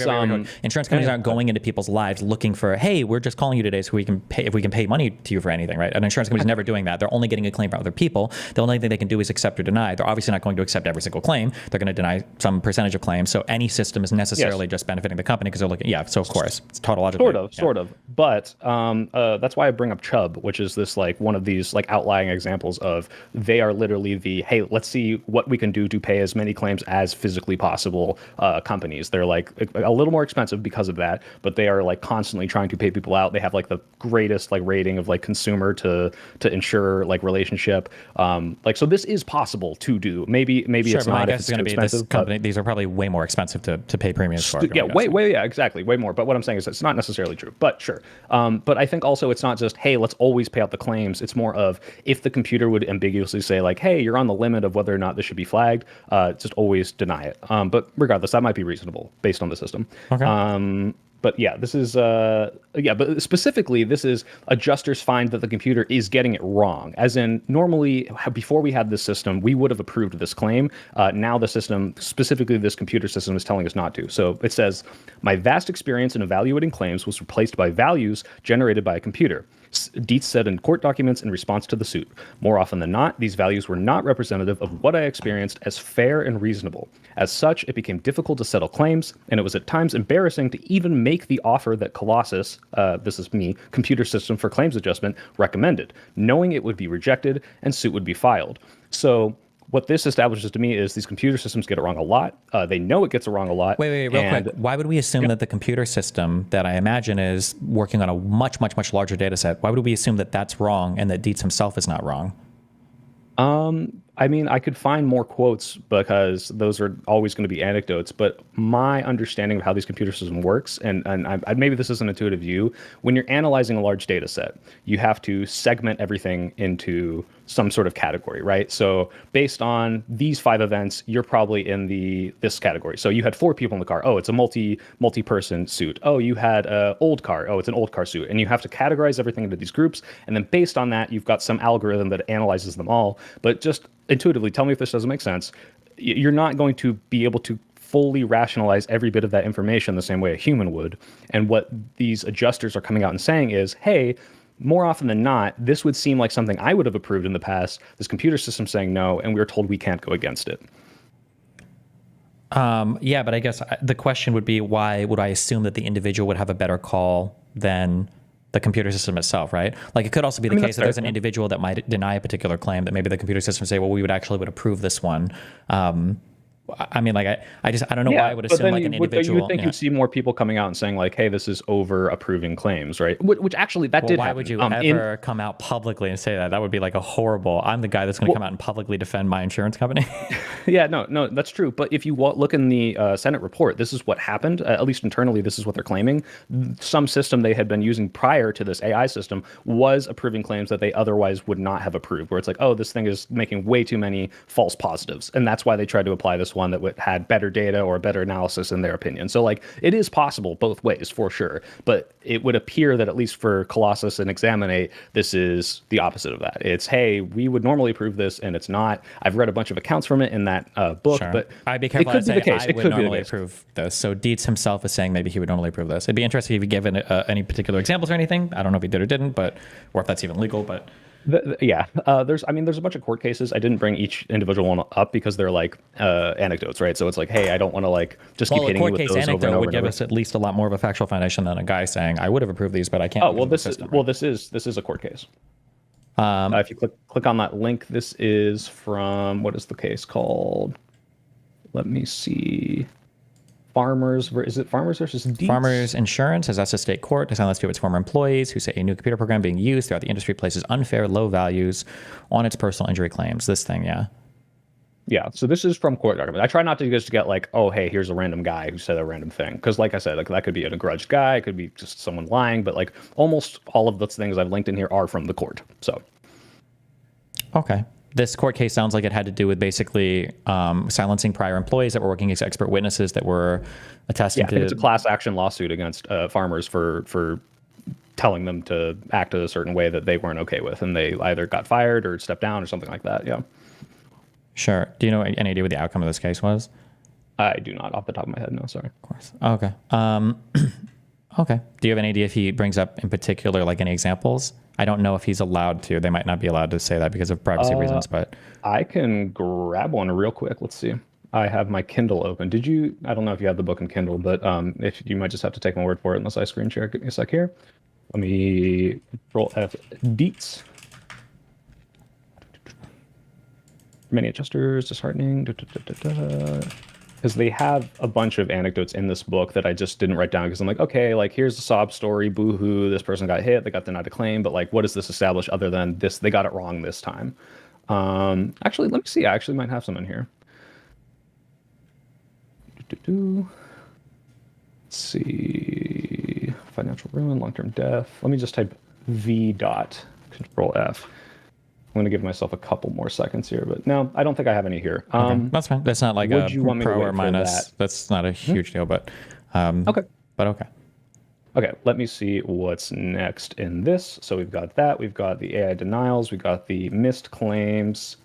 lives. Insurance companies aren't going into people's lives looking for, hey, we're just calling you today so we can pay if we can pay money to you for anything, right? An insurance company's never doing that. They're only getting a claim from other people. The only thing they can do is accept or deny. They're obviously not going to accept every single claim. They're going to deny some percentage of claims. So any system is necessarily just benefiting the company because they're looking. Yeah. So of course, it's tautologically. Sort of. But that's why I bring up Chubb, which is this like one of these like outlying examples of they are literally the hey, let's see what we can do to pay as many claims as physically possible. possible companies. They're like a little more expensive because of that, but they are like constantly trying to pay people out. They have like the greatest like rating of like consumer to ensure like relationship. Like, so this is possible to do. Maybe Sure, it's but my not if guess it's is going too to be this expensive. company. These are probably way more expensive to pay premiums for. Yeah, yeah, exactly, way more. But what I'm saying is it's not necessarily true. But sure. But I think also it's not just, hey, let's always pay out the claims. It's more of if the computer would ambiguously say like, hey, you're on the limit of whether or not this should be flagged, just always deny it. But regardless, that might be reasonable based on the system. Okay. But yeah, this is but specifically, this is adjusters find that the computer is getting it wrong. As in, normally, before we had this system, we would have approved this claim. Now the system, specifically this computer system, is telling us not to. So it says, my vast experience in evaluating claims was replaced by values generated by a computer. Dietz said in court documents in response to the suit. More often than not, these values were not representative of what I experienced as fair and reasonable. As such, it became difficult to settle claims, and it was at times embarrassing to even make the offer that Colossus, this is me, computer system for claims adjustment, recommended, knowing it would be rejected and suit would be filed. So what this establishes to me is these computer systems get it wrong a lot. They know it gets it wrong a lot. Wait, real quick. Why would we assume that the computer system that I imagine is working on a much, much, much larger data set, why would we assume that that's wrong and that Dietz himself is not wrong? I mean, I could find more quotes because those are always going to be anecdotes, but my understanding of how these computer system works, and maybe this is an intuitive view, when you're analyzing a large data set, you have to segment everything into some sort of category, right? So based on these 5 events, you're probably in this category. So you had 4 people in the car. Oh, it's a multi-person suit. Oh, you had an old car. Oh, it's an old car suit. And you have to categorize everything into these groups. And then based on that, you've got some algorithm that analyzes them all. But just intuitively, tell me if this doesn't make sense. You're not going to be able to fully rationalize every bit of that information the same way a human would. And what these adjusters are coming out and saying is, hey, more often than not, this would seem like something I would have approved in the past. This computer system saying no, and we were told we can't go against it. Yeah, but I guess the question would be, why would I assume that the individual would have a better call than the computer system itself, right? Like, it could also be the case that there's an individual that might deny a particular claim that maybe the computer system say, well, we would approve this one. I mean, like, I don't know why I would assume like an individual. You would think you'd see more people coming out and saying like, hey, this is over approving claims, right? Which actually that did happen. Why would you ever come out publicly and say that? That would be like a horrible, I'm the guy that's going to come out and publicly defend my insurance company. Yeah, no, that's true. But if you look in the Senate report, this is what happened. At least internally, this is what they're claiming. Some system they had been using prior to this AI system was approving claims that they otherwise would not have approved, where it's like, oh, this thing is making way too many false positives. And that's why they tried to apply this one that had better data or better analysis in their opinion. So like, it is possible both ways for sure, but it would appear that at least for Colossus and Examinate, this is the opposite of that. It's, hey, we would normally approve this and it's not. I've read a bunch of accounts from it in that book, Sure. but I'd be careful it could to be say the case. I would normally approve this. So Dietz himself is saying maybe he would normally approve this. It'd be interesting if he given any particular examples or anything. I don't know if he did or didn't, but or if that's even legal, but there's a bunch of court cases. I didn't bring each individual one up because they're like anecdotes, right? So it's like, hey, I don't want to like just keep hitting you with those over and over. A court case anecdote would give us at least a lot more of a factual foundation than a guy saying, I would have approved these, but I can't. Oh, well, this is a court case. If you click on that link, this is from, what is the case called? Let me see. Farmers versus Dietz? Farmers Insurance has asked the state court to silence two of its former employees who say a new computer program being used throughout the industry places unfair low values on its personal injury claims. This thing, yeah. Yeah, so this is from court document. I try not to just get like, oh, hey, here's a random guy who said a random thing. Because like I said, like that could be a grudged guy. It could be just someone lying. But like almost all of those things I've linked in here are from the court. So. Okay. This court case sounds like it had to do with basically silencing prior employees that were working as expert witnesses that were attesting to... I think it's a class action lawsuit against farmers for telling them to act a certain way that they weren't okay with. And they either got fired or stepped down or something like that, yeah. Sure. Do you know any idea what the outcome of this case was? I do not off the top of my head, no, sorry. Of course. Okay. Okay. Do you have any idea if he brings up in particular like any examples? I don't know if he's allowed to. They might not be allowed to say that because of privacy reasons, but I can grab one real quick. Let's see. I have my Kindle open. I don't know if you have the book in Kindle, but if you might just have to take my word for it unless I screen share. Give me a sec here. Let me Control F. Dietz. Many adjusters, disheartening. because they have a bunch of anecdotes in this book that I just didn't write down because I'm like, okay, like here's the sob story, boo-hoo, this person got hit, they got denied a claim, but like, what does this establish other than this? They got it wrong this time. Actually, let me see. I actually might have some in here. Let's see, financial ruin, long-term death. Let me just type V dot Control F. I'm going to give myself a couple more seconds here, but no, I don't think I have any here. Okay, that's fine. That's not like a you want me to pro wait or for minus. that? That's not a huge deal, but Okay. But okay. Okay, let me see what's next in this. So we've got that. We've got the AI denials. We've got the missed claims.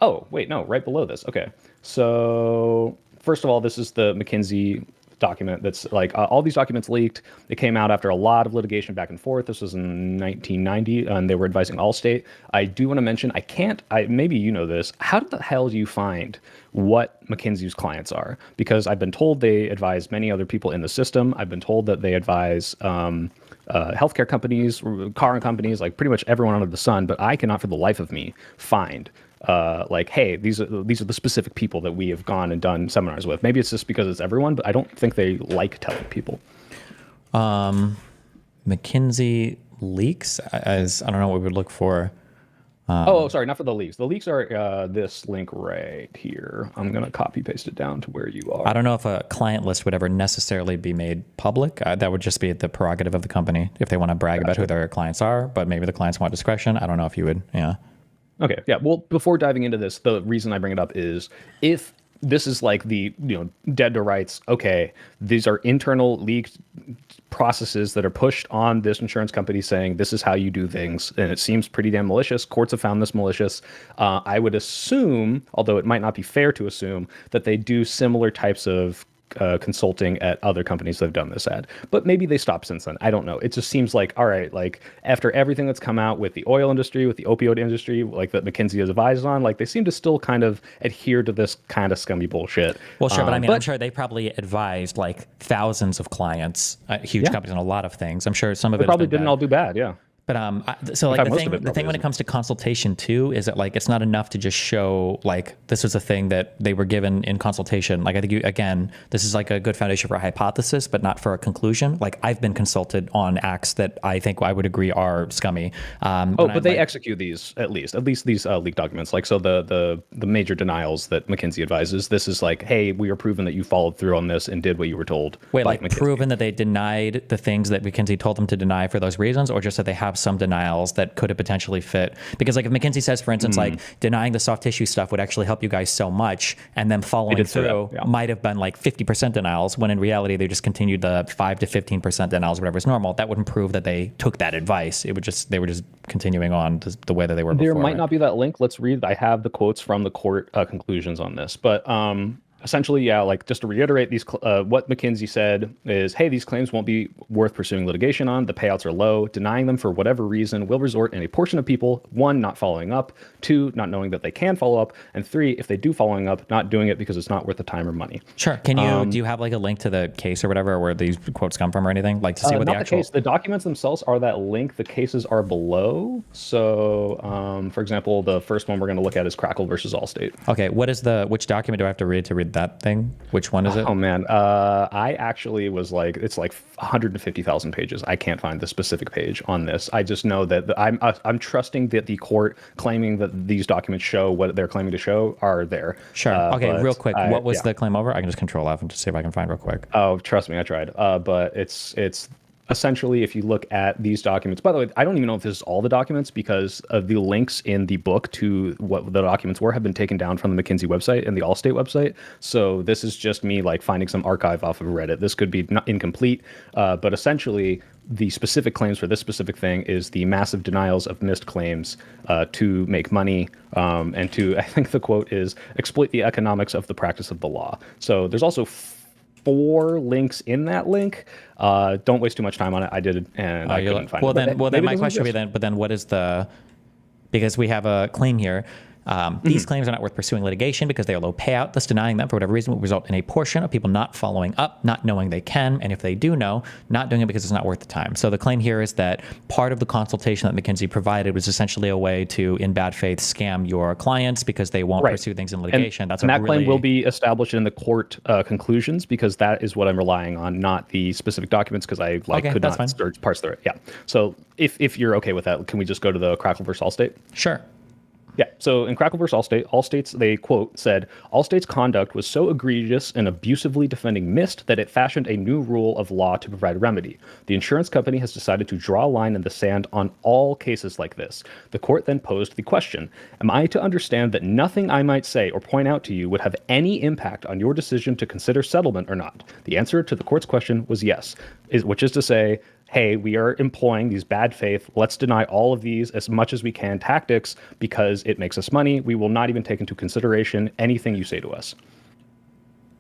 Oh, wait, no, right below this. Okay. So first of all, this is the McKinsey document that's like all these documents leaked. It came out after a lot of litigation back and forth. This was in 1990, and they were advising Allstate. I do want to mention, maybe you know this. How the hell do you find what McKinsey's clients are? Because I've been told they advise many other people in the system. I've been told that they advise healthcare companies, car companies, like pretty much everyone under the sun, but I cannot for the life of me find like, hey, these are the specific people that we have gone and done seminars with. Maybe it's just because it's everyone, but I don't think they like telling people. McKinsey leaks, as I don't know what we would look for. Sorry, not for the leaks. The leaks are this link right here. I'm going to copy paste it down to where you are. I don't know if a client list would ever necessarily be made public. That would just be the prerogative of the company if they want to brag about who their clients are, but maybe the clients want discretion. I don't know if you would, yeah. Okay, yeah. Well, before diving into this, the reason I bring it up is if this is like the, dead to rights, okay, these are internal leaked processes that are pushed on this insurance company saying this is how you do things, and it seems pretty damn malicious. Courts have found this malicious. I would assume, although it might not be fair to assume, that they do similar types of consulting at other companies that have done this ad, but maybe they stopped since then. I don't know. It just seems like, all right, like after everything that's come out with the oil industry, with the opioid industry, like that McKinsey has advised on, like they seem to still kind of adhere to this kind of scummy bullshit. Well, sure, but I mean, I'm sure they probably advised like thousands of clients, huge companies on a lot of things. I'm sure some of it probably didn't all do bad. Yeah. But so like the thing when it comes to consultation too is that like it's not enough to just show like this was a thing that they were given in consultation. Like I think again this is like a good foundation for a hypothesis, but not for a conclusion. Like I've been consulted on acts that I think I would agree are scummy. But they execute these at least these leaked documents. Like so the major denials that McKinsey advises. This is like, hey, we are proven that you followed through on this and did what you were told. Wait, like McKinsey. Proven that they denied the things that McKinsey told them to deny for those reasons, or just that they have some denials that could have potentially fit? Because like if McKinsey says, for instance, like denying the soft tissue stuff would actually help you guys so much, and then following through might have been like 50% denials, when in reality they just continued the 5 to 15% denials, whatever is normal. That wouldn't prove that they took that advice. They were just continuing on the way that they were before. There might not be that link. Let's read. I have the quotes from the court conclusions on this, but essentially, yeah, like just to reiterate, these what McKinsey said is, hey, these claims won't be worth pursuing litigation on. The payouts are low. Denying them for whatever reason will result in a portion of people, 1, not following up, 2, not knowing that they can follow up, and 3, if they do following up, not doing it because it's not worth the time or money. Sure. Can you do you have like a link to the case or whatever where these quotes come from or anything? Like to see what the actual... case. The documents themselves are that link. The cases are below. So, for example, the first one we're going to look at is Crackle versus Allstate. Okay. Which document do I have to read that thing? Which one is it? Oh man, I actually was like, it's like 150,000 pages. I can't find the specific page on this. I just know that I'm trusting that the court claiming that these documents show what they're claiming to show are there. Sure. Okay, real quick, what was the claim over? I can just Control F and just see if I can find real quick. Oh, trust me, I tried. But it's essentially, if you look at these documents, by the way, I don't even know if this is all the documents because of the links in the book to what the documents were have been taken down from the McKinsey website and the Allstate website. So this is just me like finding some archive off of Reddit. This could be not incomplete, but essentially the specific claims for this specific thing is the massive denials of missed claims to make money and to, I think the quote is, exploit the economics of the practice of the law. So there's also 4 links in that link. Don't waste too much time on it. I did it and I couldn't find it. Well, then my question would be then, but then what is the, because we have a claim here. These claims are not worth pursuing litigation because they are low payout. Thus, denying them for whatever reason will result in a portion of people not following up, not knowing they can, and if they do know, not doing it because it's not worth the time. So the claim here is that part of the consultation that McKinsey provided was essentially a way to, in bad faith, scam your clients because they won't pursue things in litigation. And that claim will be established in the court conclusions, because that is what I'm relying on, not the specific documents, because I could not search parse through it. Yeah. So if you're okay with that, can we just go to the Crackle versus Allstate? Sure. Yeah, so in Crackle versus Allstate, they, quote, said, Allstate's conduct was so egregious and abusively defending Mist that it fashioned a new rule of law to provide a remedy. The insurance company has decided to draw a line in the sand on all cases like this. The court then posed the question, am I to understand that nothing I might say or point out to you would have any impact on your decision to consider settlement or not? The answer to the court's question was yes, which is to say, hey, we are employing these bad faith, let's deny all of these as much as we can tactics because it makes us money. We will not even take into consideration anything you say to us.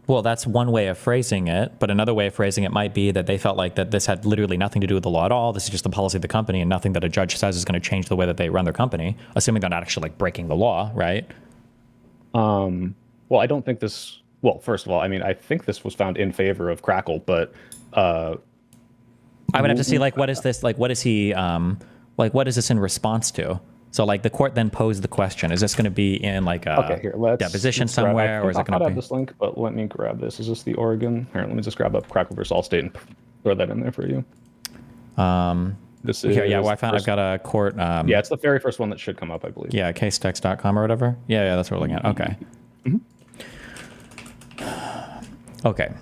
Well, that's one way of phrasing it, but another way of phrasing it might be that they felt like that this had literally nothing to do with the law at all. This is just the policy of the company, and nothing that a judge says is going to change the way that they run their company, assuming they're not actually like breaking the law, right? Well, I don't think this. Well, first of all, I mean, I think this was found in favor of Crackle, but I would have to see, like, what is this? Like, what is he? What is this in response to? So, like, the court then posed the question: is this going to be in like a deposition somewhere, or is it going to be? I have this link, but let me grab this. Is this the Oregon? Here, let me just grab up Crackle versus Allstate and throw that in there for you. This is here. Yeah, well, I've got a court. Yeah, it's the very first one that should come up, I believe. Yeah, casetext.com or whatever. Yeah, that's what we're looking at. Okay. Okay.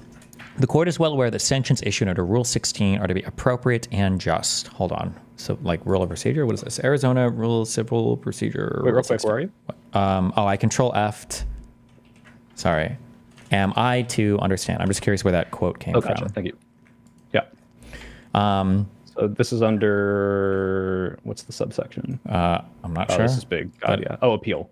The court is well aware that sanctions issued under Rule 16 are to be appropriate and just. Hold on. So, like, rule of procedure? What is this? Arizona Rule of Civil Procedure. Wait, real quick, where are you? I control F. Sorry. Am I to understand? I'm just curious where that quote came gotcha. from. Thank you. Yeah. So this is under, what's the subsection? I'm not sure. This is big. God, yeah. Oh, appeal.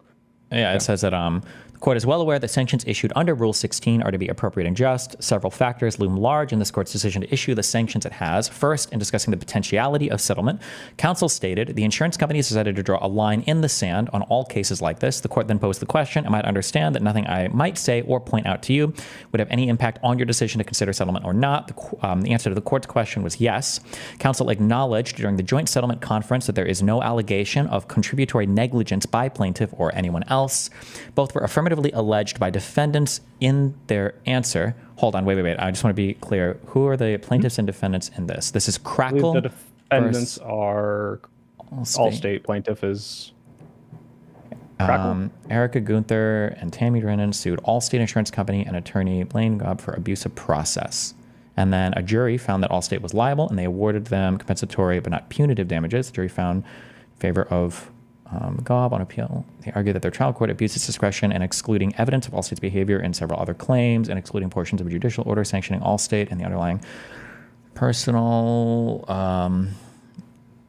Yeah, it says that the court is well aware that sanctions issued under Rule 16 are to be appropriate and just. Several factors loom large in this court's decision to issue the sanctions it has. First, in discussing the potentiality of settlement, counsel stated the insurance company has decided to draw a line in the sand on all cases like this. The court then posed the question, am I to understand that nothing I might say or point out to you would have any impact on your decision to consider settlement or not? The answer to the court's question was yes. Counsel acknowledged during the joint settlement conference that there is no allegation of contributory negligence by plaintiff or anyone else. Both were affirmatively alleged by defendants in their answer. Hold on, wait. I just want to be clear. Who are the plaintiffs and defendants in this? This is Crackle. The defendants are Allstate. Plaintiff is Crackle. Erica Gunther and Tammy Drennan sued Allstate Insurance Company and attorney Blaine Gobb for abusive process. And then a jury found that Allstate was liable, and they awarded them compensatory but not punitive damages. The jury found in favor of Gobb on appeal. They argued that their trial court abused its discretion in excluding evidence of Allstate's behavior in several other claims and excluding portions of a judicial order sanctioning Allstate and the underlying personal.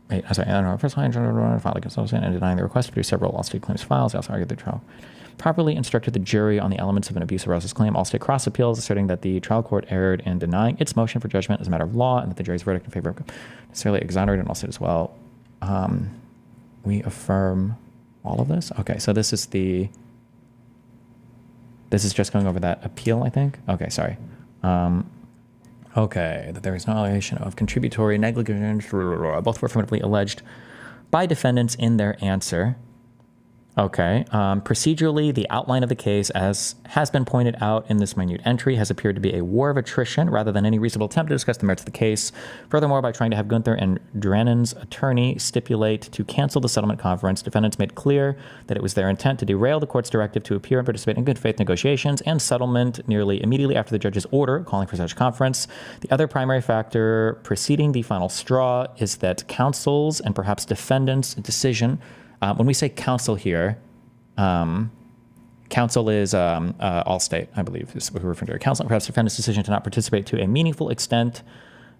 First line filed against Allstate and denying the request to produce several Allstate claims files. They also argued the trial properly instructed the jury on the elements of an abuse of process claim. Allstate cross appeals, asserting that the trial court erred in denying its motion for judgment as a matter of law and that the jury's verdict in favor of necessarily exonerated Allstate as well. We affirm all of this. Okay, so this is just going over that appeal, I think. Okay, sorry. Okay, that there is no allegation of contributory negligence. Both were affirmatively alleged by defendants in their answer. Okay. Procedurally, the outline of the case, as has been pointed out in this minute entry, has appeared to be a war of attrition rather than any reasonable attempt to discuss the merits of the case. Furthermore, by trying to have Gunther and Drannan's attorney stipulate to cancel the settlement conference, defendants made clear that it was their intent to derail the court's directive to appear and participate in good faith negotiations and settlement nearly immediately after the judge's order calling for such conference. The other primary factor preceding the final straw is that counsel's and perhaps defendants' decision. When we say counsel here, counsel is Allstate, I believe, is what we're referring to. Counsel and perhaps defendant's decision to not participate to a meaningful extent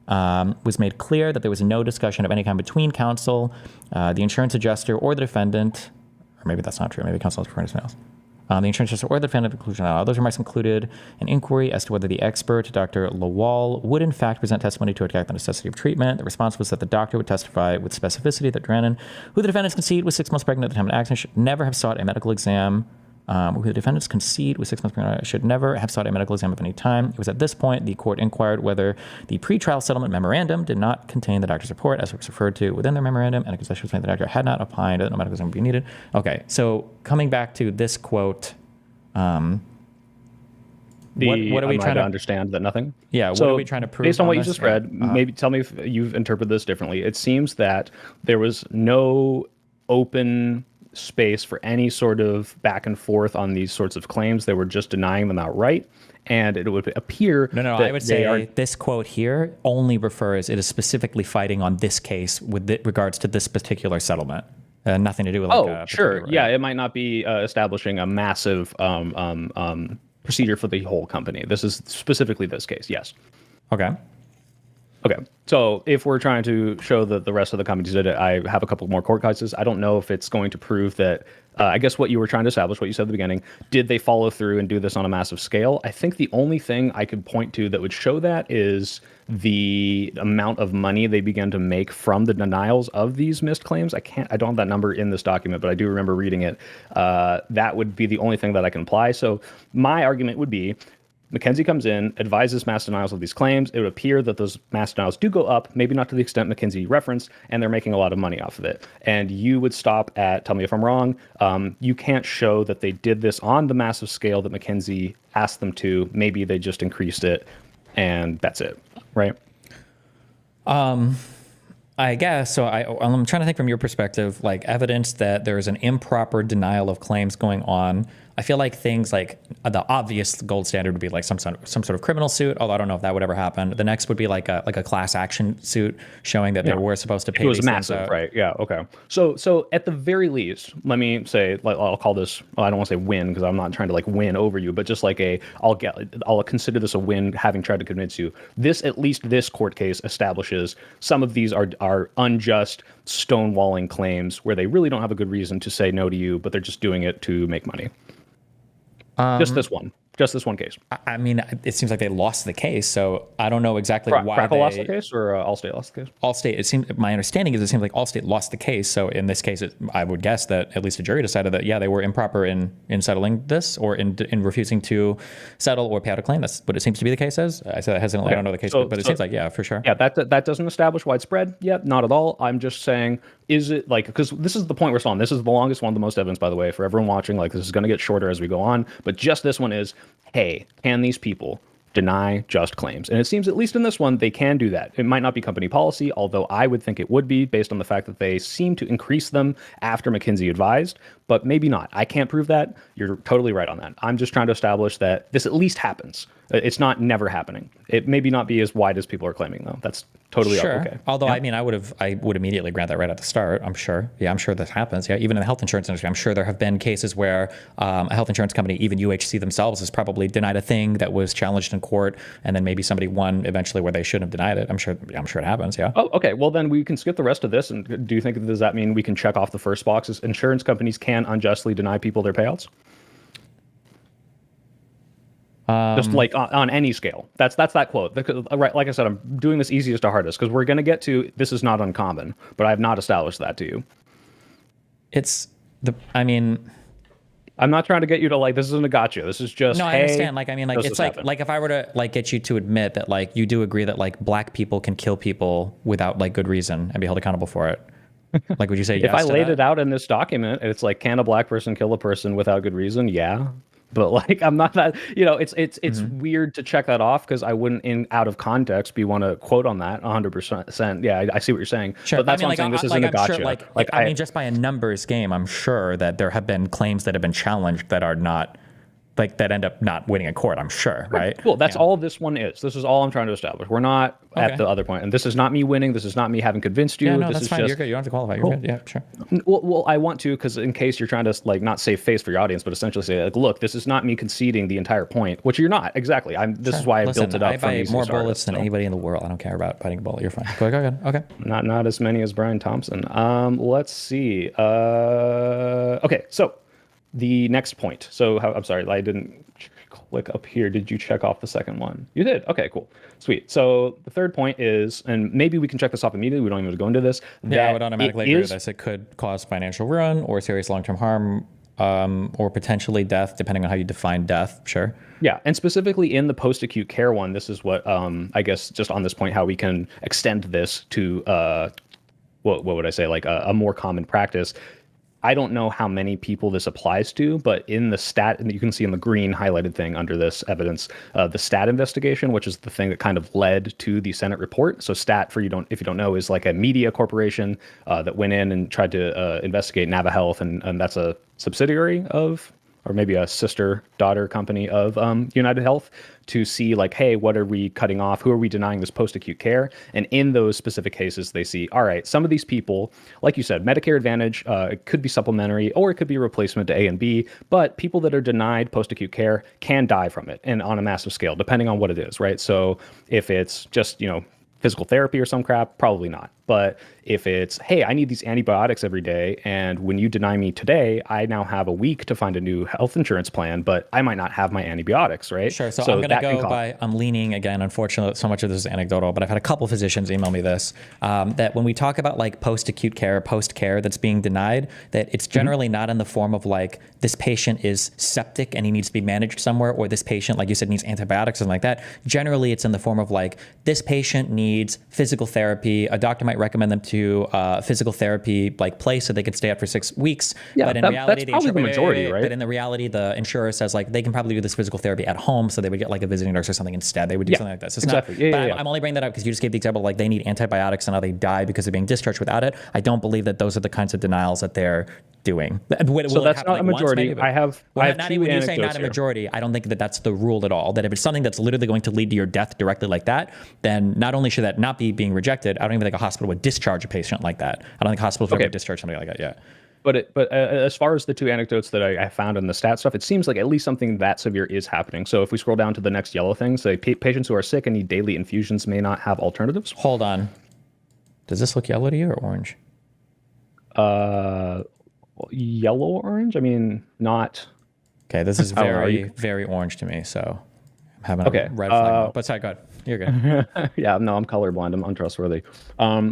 was made clear that there was no discussion of any kind between counsel, the insurance adjuster, or the defendant. Or maybe that's not true. Maybe counsel is referring to something else. The insurance justice or the defendant conclusion. Those remarks included an inquiry as to whether the expert, Dr. Lawal, would in fact present testimony to attack the necessity of treatment. The response was that the doctor would testify with specificity that Drennan, who the defendants concede was 6 months pregnant at the time of the accident, should never have sought a medical exam. Who the defendants concede was 6 months pregnant should never have sought a medical exam of any time. It was at this point the court inquired whether the pretrial settlement memorandum did not contain the doctor's report as it was referred to within their memorandum, and a concession was made the doctor had not opined that no medical exam would be needed. Okay, so coming back to this quote, what are we trying to understand that nothing? Yeah, what are we trying to prove? Based on what you this? just read, maybe tell me if you've interpreted this differently. It seems that there was no open space for any sort of back and forth on these sorts of claims. They were just denying them outright, and it would appear No, I would say this quote here only refers, it is specifically fighting on this case with regards to this particular settlement. Nothing to do with sure. Yeah, it might not be establishing a massive procedure for the whole company. This is specifically this case, yes. Okay. So if we're trying to show that the rest of the companies did it, I have a couple more court cases. I don't know if it's going to prove that, I guess what you were trying to establish, what you said at the beginning, did they follow through and do this on a massive scale? I think the only thing I could point to that would show that is the amount of money they began to make from the denials of these missed claims. I don't have that number in this document, but I do remember reading it. That would be the only thing that I can apply. So my argument would be, McKinsey comes in, advises mass denials of these claims. It would appear that those mass denials do go up, maybe not to the extent McKinsey referenced, and they're making a lot of money off of it. And you would stop at, tell me if I'm wrong, you can't show that they did this on the massive scale that McKinsey asked them to. Maybe they just increased it, and that's it, right? I guess, so I'm trying to think from your perspective, like evidence that there is an improper denial of claims going on. I feel like things like the obvious gold standard would be like some sort of criminal suit, although I don't know if that would ever happen. The next would be like a class action suit showing that they were supposed to pay. It was these massive, right? Yeah. Okay. So at the very least, let me say, like, I'll call this, well, I don't want to say win because I'm not trying to like win over you, but just like I'll consider this a win having tried to convince you. At least this court case establishes some of these are unjust stonewalling claims where they really don't have a good reason to say no to you, but they're just doing it to make money. Just this one case. I mean, it seems like they lost the case, so I don't know exactly why Crackle lost the case, or Allstate lost the case. Allstate. My understanding is it seems like Allstate lost the case. So in this case, I would guess that at least a jury decided that they were improper in settling this, or in refusing to settle or pay out a claim. That's what it seems to be the case is. I said that hesitantly. I don't know the case, but it seems like for sure. Yeah, that doesn't establish widespread yet, not at all. I'm just saying, is it like, because this is the point we're still on. This is the longest one, the most evidence, by the way, for everyone watching. Like, this is going to get shorter as we go on, but just this one is, hey, can these people deny just claims? And it seems, at least in this one, they can do that. It might not be company policy, although I would think it would be based on the fact that they seem to increase them after McKinsey advised, but maybe not. I can't prove that. You're totally right on that. I'm just trying to establish that this at least happens. It's not never happening. It maybe not be as wide as people are claiming, though. That's totally okay. Although, I mean, I would immediately grant that right at the start. I'm sure. Yeah, I'm sure this happens. Yeah, even in the health insurance industry, I'm sure there have been cases where a health insurance company, even UHC themselves, has probably denied a thing that was challenged in court, and then maybe somebody won eventually where they shouldn't have denied it. I'm sure it happens. Yeah. Oh, okay. Well, then we can skip the rest of this. And do you think, does that mean we can check off the first boxes? Insurance companies can unjustly deny people their payouts? Just like on any scale. That's that quote. Right, like I said, I'm doing this easiest to hardest because we're going to get to this is not uncommon, but I have not established that to you. I'm not trying to get you to like, this isn't a gotcha. This is just, no, I understand. Like, I mean, like, it's like if I were to like get you to admit that like you do agree that like black people can kill people without like good reason and be held accountable for it. Like, would you say yes? If I laid it out in this document, it's like, can a black person kill a person without good reason? Yeah. But like, I'm not that, it's weird to check that off because I wouldn't, out of context, want to quote on that 100%. Yeah, I see what you're saying. Sure. But that's what I'm saying. This isn't a gotcha. Sure, I mean, just by a numbers game, I'm sure that there have been claims that have been challenged that are not, like, that end up not winning in court, I'm sure, right? Well, that's all this one is. This is all I'm trying to establish. We're not at the other point. And this is not me winning. This is not me having convinced you. Yeah, no, this that's is fine. Just, you're good. You don't have to qualify. You're good. Yeah, sure. Well, I want to, because in case you're trying to, like, not save face for your audience, but essentially say, like, look, this is not me conceding the entire point, which you're not. Exactly. This is why I built it up. I buy more bullets than anybody in the world. I don't care about biting a bullet. You're fine. Go ahead. Okay. Not as many as Brian Thompson. Let's see. Okay, so The next point. So I'm sorry, I didn't click up here. Did you check off the second one? You did. Okay, cool. Sweet. So the third point is, and maybe we can check this off immediately. We don't even have to go into this. Yeah, I would automatically agree with this. It could cause financial ruin or serious long-term harm, or potentially death, depending on how you define death. Sure. Yeah, and specifically in the post-acute care one, this is what I guess just on this point, how we can extend this to what would I say, like a more common practice. I don't know how many people this applies to, but in the stat, and you can see in the green highlighted thing under this evidence, the stat investigation, which is the thing that kind of led to the Senate report. So stat, if you don't know, is like a media corporation that went in and tried to investigate NaviHealth, and that's a subsidiary of, or maybe a sister-daughter company of United Health, to see like, hey, what are we cutting off? Who are we denying this post-acute care? And in those specific cases, they see, all right, some of these people, like you said, Medicare Advantage, it could be supplementary or it could be a replacement to A and B, but people that are denied post-acute care can die from it, and on a massive scale, depending on what it is, right? So if it's just, physical therapy or some crap, probably not. But if it's, hey, I need these antibiotics every day, and when you deny me today, I now have a week to find a new health insurance plan, but I might not have my antibiotics, right? Sure. So I'm going to go by, I'm leaning again, unfortunately, so much of this is anecdotal, but I've had a couple physicians email me this, that when we talk about like post-acute care, post-care that's being denied, that it's generally not in the form of like, this patient is septic and he needs to be managed somewhere, or this patient, like you said, needs antibiotics, something like that. Generally, it's in the form of like, this patient needs physical therapy. A doctor might recommend them to physical therapy like place so they could stay up for 6 weeks. Yeah, but in reality, that's probably the majority, right? But in the reality, the insurer says like they can probably do this physical therapy at home, so they would get like a visiting nurse or something instead. They would do something like this. It's exactly. Not, I'm only bringing that up because you just gave the example like they need antibiotics and now they die because they're being discharged without it. I don't believe that those are the kinds of denials that they're doing. So that's not a majority. I have not two even you anecdotes saying not a here. majority. I don't think that that's the rule at all. That if it's something that's literally going to lead to your death directly like that, then not only should that not be being rejected, I don't even think a hospital would discharge a patient like that. I don't think hospitals would ever discharge somebody like that. Yeah. But as far as the two anecdotes that I found in the stat stuff, it seems like at least something that severe is happening. So if we scroll down to the next yellow thing, say patients who are sick and need daily infusions may not have alternatives. Hold on. Does this look yellow to you or orange? Yellow or orange? I mean, not. Okay, this is very orange to me. So I'm having a red flag. But sorry, go ahead. You're good. Yeah, no, I'm colorblind. I'm untrustworthy.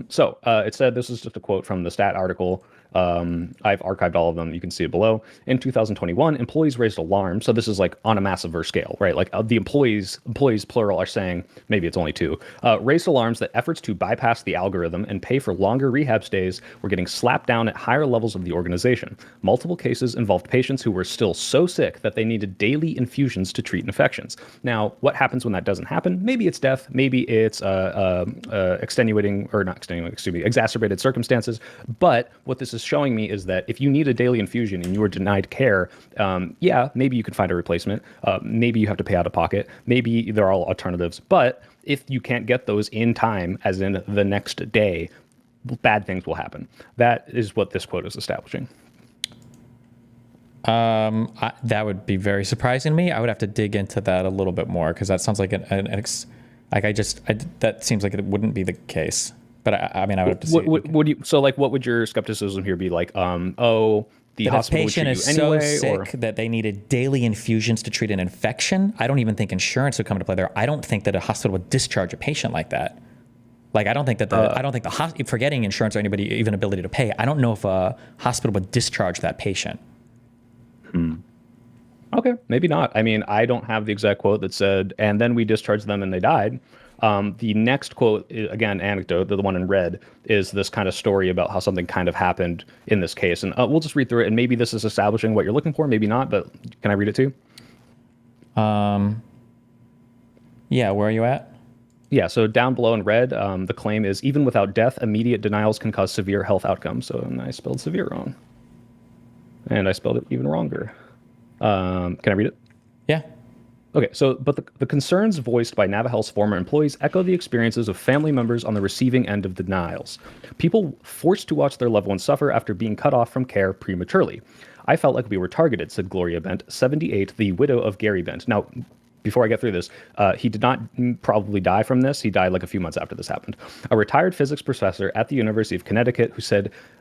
So it said, this is just a quote from the stat article. I've archived all of them. You can see it below. In 2021, employees raised alarm. So this is like on a massive scale, right? Like the employees plural are saying, maybe it's only two, raised alarms that efforts to bypass the algorithm and pay for longer rehab stays were getting slapped down at higher levels of the organization. Multiple cases involved patients who were still so sick that they needed daily infusions to treat infections. Now, what happens when that doesn't happen? Maybe it's death. Maybe it's exacerbated circumstances. But what this is showing me is that if you need a daily infusion and you are denied care, maybe you can find a replacement. Maybe you have to pay out of pocket. Maybe there are alternatives. But if you can't get those in time, as in the next day, bad things will happen. That is what this quote is establishing. That would be very surprising to me. I would have to dig into that a little bit more because that sounds like that seems like it wouldn't be the case. But I mean, I would have to see. What would your skepticism here be like? The hospital patient is so sick that they needed daily infusions to treat an infection. I don't even think insurance would come into play there. I don't think that a hospital would discharge a patient like that. Like, I don't think that forgetting insurance or anybody even ability to pay, I don't know if a hospital would discharge that patient. Okay, maybe not. I mean, I don't have the exact quote that said, and then we discharged them and they died. The next quote, again, anecdote, the one in red, is this kind of story about how something kind of happened in this case. And we'll just read through it, and maybe this is establishing what you're looking for, maybe not, but can I read it too? Yeah, where are you at? Yeah, so down below in red, the claim is, even without death, immediate denials can cause severe health outcomes. So and I spelled severe wrong. And I spelled it even wronger. Can I read it? Yeah. Okay, so but the concerns voiced by NaviHealth's former employees echo the experiences of family members on the receiving end of denials. People forced to watch their loved ones suffer after being cut off from care prematurely. I felt like we were targeted, said Gloria Bent, 78, the widow of Gary Bent. Now, before I get through this, he did not probably die from this. He died like a few months after this happened. A retired physics professor at the University of Connecticut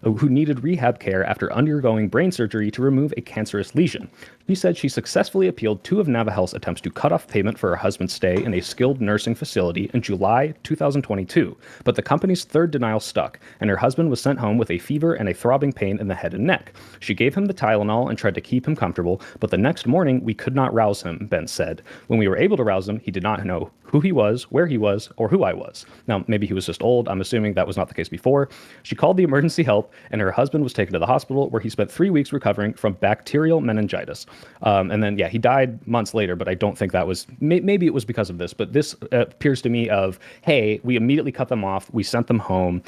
who needed rehab care after undergoing brain surgery to remove a cancerous lesion. She said she successfully appealed two of NaviHealth's attempts to cut off payment for her husband's stay in a skilled nursing facility in July 2022, but the company's third denial stuck, and her husband was sent home with a fever and a throbbing pain in the head and neck. She gave him the Tylenol and tried to keep him comfortable, but the next morning we could not rouse him, Ben said. When we were able to rouse him, he did not know who he was, where he was, or who I was. Now, maybe he was just old. I'm assuming that was not the case before. She called the emergency help, and her husband was taken to the hospital, where he spent 3 weeks recovering from bacterial meningitis. And then, he died months later, but I don't think that was, maybe it was because of this, but this appears to me of, hey, we immediately cut them off. We sent them home.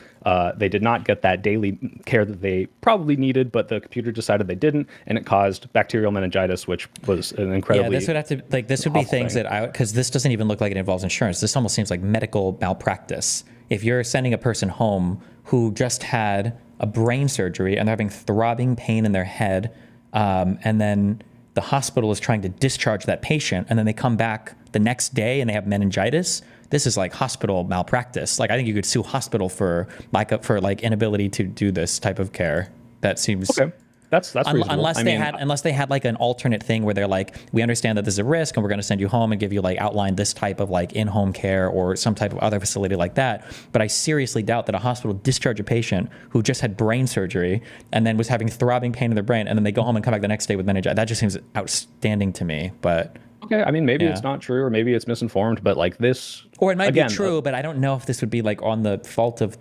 They did not get that daily care that they probably needed, but the computer decided they didn't, and it caused bacterial meningitis, which was an incredibly this would have to, this would be things thing. Because this doesn't even look like it involves insurance. This almost seems like medical malpractice. If you're sending a person home who just had a brain surgery and they're having throbbing pain in their head, and then the hospital is trying to discharge that patient, and then they come back the next day and they have meningitis, this is like hospital malpractice. Like, I think you could sue hospital for inability to do this type of care. That seems okay. That's reasonable. Unless they had like an alternate thing where they're like, we understand that this is a risk and we're going to send you home and give you outline this type of in-home care or some type of other facility like that. But I seriously doubt that a hospital discharge a patient who just had brain surgery and then was having throbbing pain in their brain, and then they go home and come back the next day with meningitis. That just seems outstanding to me. But okay, maybe it's not true, or maybe it's misinformed, but this, or it might be true, but I don't know if this would be on the fault of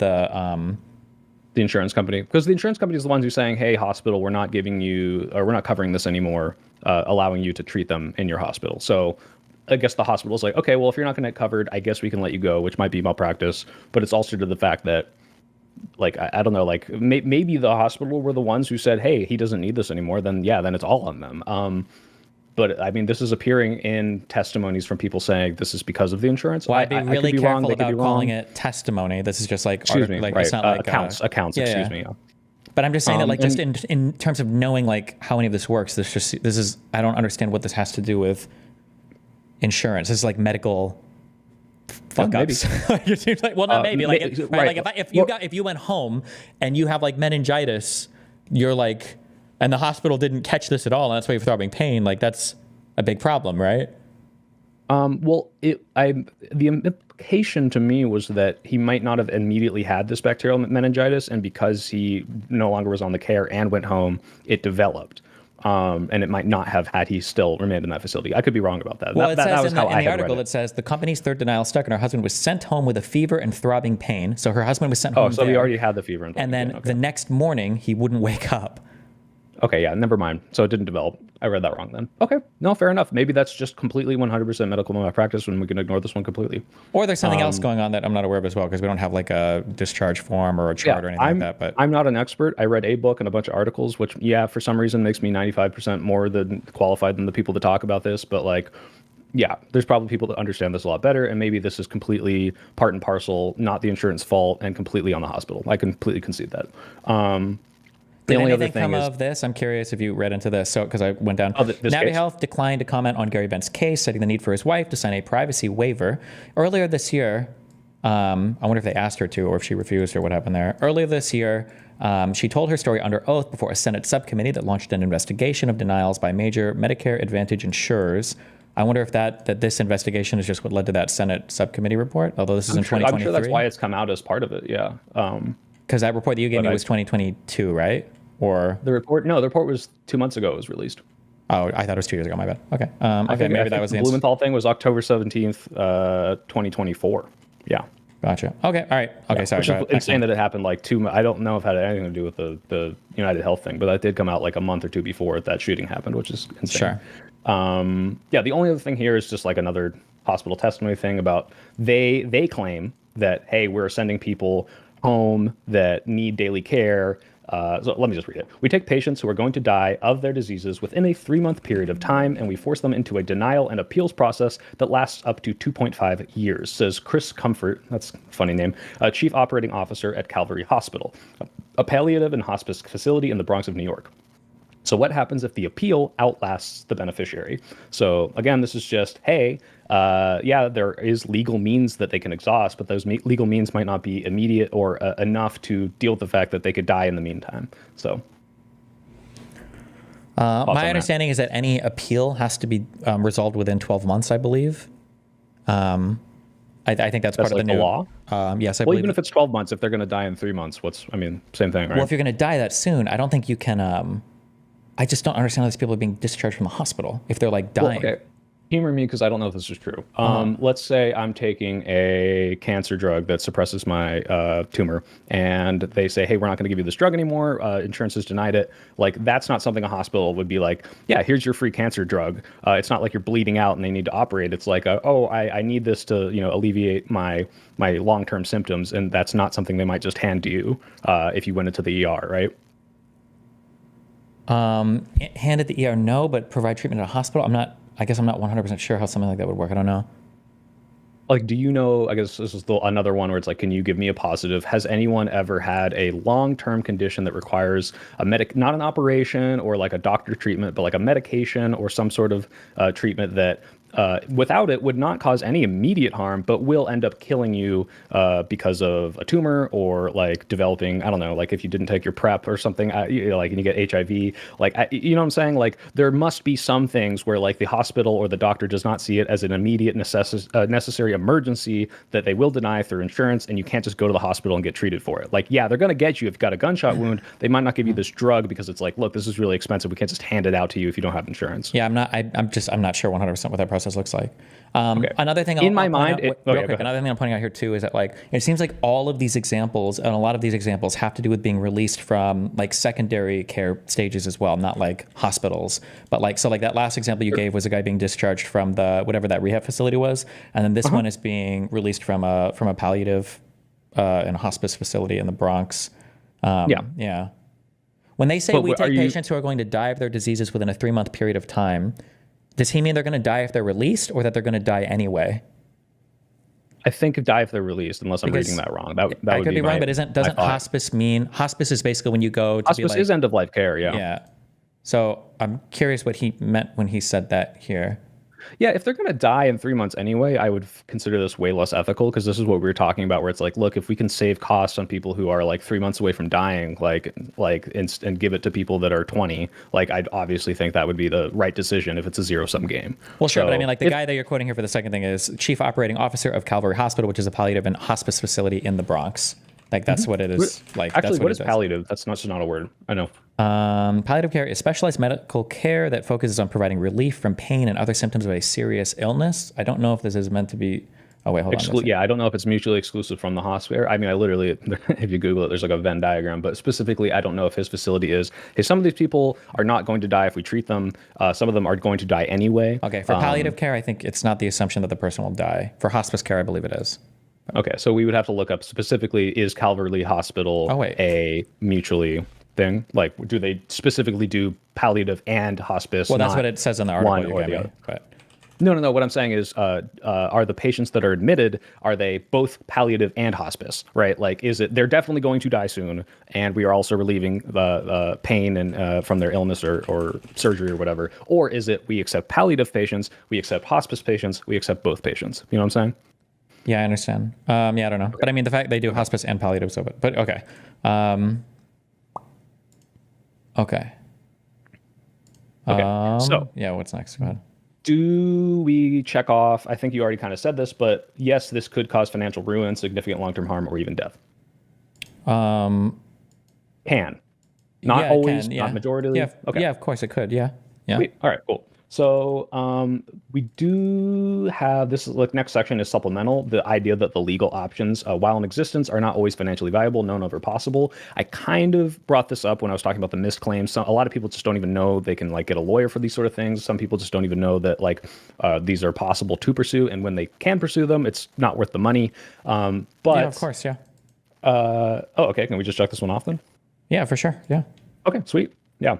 the insurance company, because the insurance company is the ones who's saying, hey, hospital, we're not giving you, or we're not covering this anymore, allowing you to treat them in your hospital. So I guess the hospital is like, okay, well, if you're not going to get covered, I guess we can let you go, which might be malpractice. But it's also to the fact that, I don't know, maybe the hospital were the ones who said, hey, he doesn't need this anymore. Then it's all on them. But this is appearing in testimonies from people saying this is because of the insurance. Well, I'd be really careful about calling it testimony. This is just excuse me, right. It's not accounts. Excuse me. But I'm just saying that, just in terms of knowing how any of this works, this is I don't understand what this has to do with insurance. This is medical fuck ups. It seems well, not maybe. If you went home and you have meningitis, you're and the hospital didn't catch this at all, and that's why you're throbbing pain. That's a big problem, right? The implication to me was that he might not have immediately had this bacterial meningitis, and because he no longer was on the care and went home, it developed. And it might not have had he still remained in that facility. I could be wrong about that. Well, it says in the article, it says the company's third denial stuck, and her husband was sent home with a fever and throbbing pain. So her husband was sent home. Oh, so he already had the fever and then the next morning he wouldn't wake up. Okay, yeah, never mind. So it didn't develop. I read that wrong then. Okay, no, fair enough. Maybe that's just completely 100% medical malpractice, and we can ignore this one completely. Or there's something else going on that I'm not aware of as well, because we don't have a discharge form or a chart or anything like that. But I'm not an expert. I read a book and a bunch of articles, which, for some reason makes me 95% more than qualified than the people that talk about this. But there's probably people that understand this a lot better, and maybe this is completely part and parcel, not the insurance fault, and completely on the hospital. I completely concede that. Did anything come of this? I'm curious if you read into this. So, because I went down. NaviHealth declined to comment on Gary Ben's case, citing the need for his wife to sign a privacy waiver. Earlier this year, I wonder if they asked her to or if she refused or what happened there. Earlier this year, she told her story under oath before a Senate subcommittee that launched an investigation of denials by major Medicare Advantage insurers. I wonder if that this investigation is just what led to that Senate subcommittee report, although this is in 2023. I'm sure that's why it's come out as part of it, yeah. Because that report that you gave me was 2022, right? Or the report? No, the report was 2 months ago. It was released. Oh, I thought it was 2 years ago. My bad. Okay. Maybe that was the Blumenthal thing was October 17th, 2024. Yeah. Gotcha. Okay. All right. Okay. Sorry. It's saying that it happened I don't know if it had anything to do with the United Health thing, but that did come out a month or two before that shooting happened, which is insane. Sure. The only other thing here is just another hospital testimony thing about they claim that, hey, we're sending people home that need daily care. So let me just read it. We take patients who are going to die of their diseases within a 3-month period of time, and we force them into a denial and appeals process that lasts up to 2.5 years, says Chris Comfort, that's a funny name, Chief Operating Officer at Calvary Hospital, a palliative and hospice facility in the Bronx of New York. So what happens if the appeal outlasts the beneficiary? So again, this is just, hey, yeah, there is legal means that they can exhaust, but those legal means might not be immediate or enough to deal with the fact that they could die in the meantime. So my understanding is that any appeal has to be resolved within 12 months, I believe. I think that's part of like the new law. Yes, I Well, believe. even if it's 12 months, if they're going to die in 3 months, same thing, right? Well, if you're going to die that soon, I don't think you can. I just don't understand how these people are being discharged from the hospital if they're like dying. Well, okay. Humor me because I don't know if this is true. Let's say I'm taking a cancer drug that suppresses my tumor, and they say, hey, we're not going to give you this drug anymore. Insurance has denied it. Like, that's not something a hospital would be like, yeah, here's your free cancer drug. It's not like you're bleeding out and they need to operate. It's like, I need this to, alleviate my long-term symptoms, and that's not something they might just hand to you if you went into the ER, right? Hand at the ER, no, but provide treatment at a hospital. I guess I'm not 100% sure how something like that would work. I don't know. Like, do you know, I guess this is another one where it's like, can you give me a positive? Has anyone ever had a long-term condition that requires not an operation or like a doctor treatment, but like a medication or some sort of treatment that without it would not cause any immediate harm, but will end up killing you because of a tumor or like developing, I don't know, like if you didn't take your PrEP or something, like and you get HIV, like, you know what I'm saying? Like, there must be some things where like the hospital or the doctor does not see it as an immediate necessary emergency that they will deny through insurance, and you can't just go to the hospital and get treated for it. Like, yeah, they're going to get you if you've got a gunshot wound. They might not give you this drug because it's like, look, this is really expensive. We can't just hand it out to you if you don't have insurance. Yeah, I'm not sure 100% what that process looks like. Okay. Another thing In my mind, another thing I'm pointing out here too is that like it seems like all of these examples and a lot of these examples have to do with being released from like secondary care stages as well, not like hospitals. But like that last example you gave was a guy being discharged from the whatever that rehab facility was, and then this one is being released from a palliative and hospice facility in the Bronx. Yeah. When they say we take patients who are going to die of their diseases within a 3-month period of time, does he mean they're going to die if they're released, or that they're going to die anyway? I think die if they're released, unless I'm reading that wrong. That I would could be wrong, but doesn't hospice mean hospice is basically when you go to hospice is end of life care? Yeah. Yeah. So I'm curious what he meant when he said that here. Yeah, if they're going to die in 3 months anyway, I would consider this way less ethical, because this is what we were talking about, where it's like, look, if we can save costs on people who are like 3 months away from dying, and give it to people that are 20, like, I'd obviously think that would be the right decision if it's a zero-sum game. Well, sure, but I mean, like the guy that you're quoting here for the second thing is Chief Operating Officer of Calvary Hospital, which is a palliative and hospice facility in the Bronx. Like, that's what it is. Like, actually, that's what is palliative? That's not a word. I know. Palliative care is specialized medical care that focuses on providing relief from pain and other symptoms of a serious illness. I don't know if this is meant to be. Oh wait, hold on. Yeah, I don't know if it's mutually exclusive from the hospital. I mean, I literally, if you Google it, there's like a Venn diagram. But specifically, I don't know if his facility is. Hey, some of these people are not going to die if we treat them. Some of them are going to die anyway. Okay, for palliative care, I think it's not the assumption that the person will die. For hospice care, I believe it is. Okay, so we would have to look up specifically, is Calvary Hospital a mutually thing? Like, do they specifically do palliative and hospice? Well, that's what it says in the article you gave me. But No. What I'm saying is, are the patients that are admitted, are they both palliative and hospice, right? Like, is it, they're definitely going to die soon, and we are also relieving the pain and from their illness or surgery or whatever? Or is it, we accept palliative patients, we accept hospice patients, we accept both patients? You know what I'm saying? Yeah, I understand. Yeah, I don't know. Okay. But I mean, the fact they do hospice and palliative, so, but okay. Okay. So yeah, what's next? Go ahead. Do we check off? I think you already kind of said this, but yes, this could cause financial ruin, significant long-term harm, or even death. Can. Not always, can, yeah. not majority. Yeah, okay. Yeah, of course it could. Yeah. Sweet. All right, cool. So we do have this. Like, next section is supplemental. The idea that the legal options, while in existence, are not always financially viable, known of, or possible. I kind of brought this up when I was talking about the missed claims. So a lot of people just don't even know they can like get a lawyer for these sort of things. Some people just don't even know that like these are possible to pursue, and when they can pursue them, it's not worth the money. But yeah, of course, yeah. Okay. Can we just check this one off then? Yeah, for sure. Yeah. Okay. Sweet. Yeah.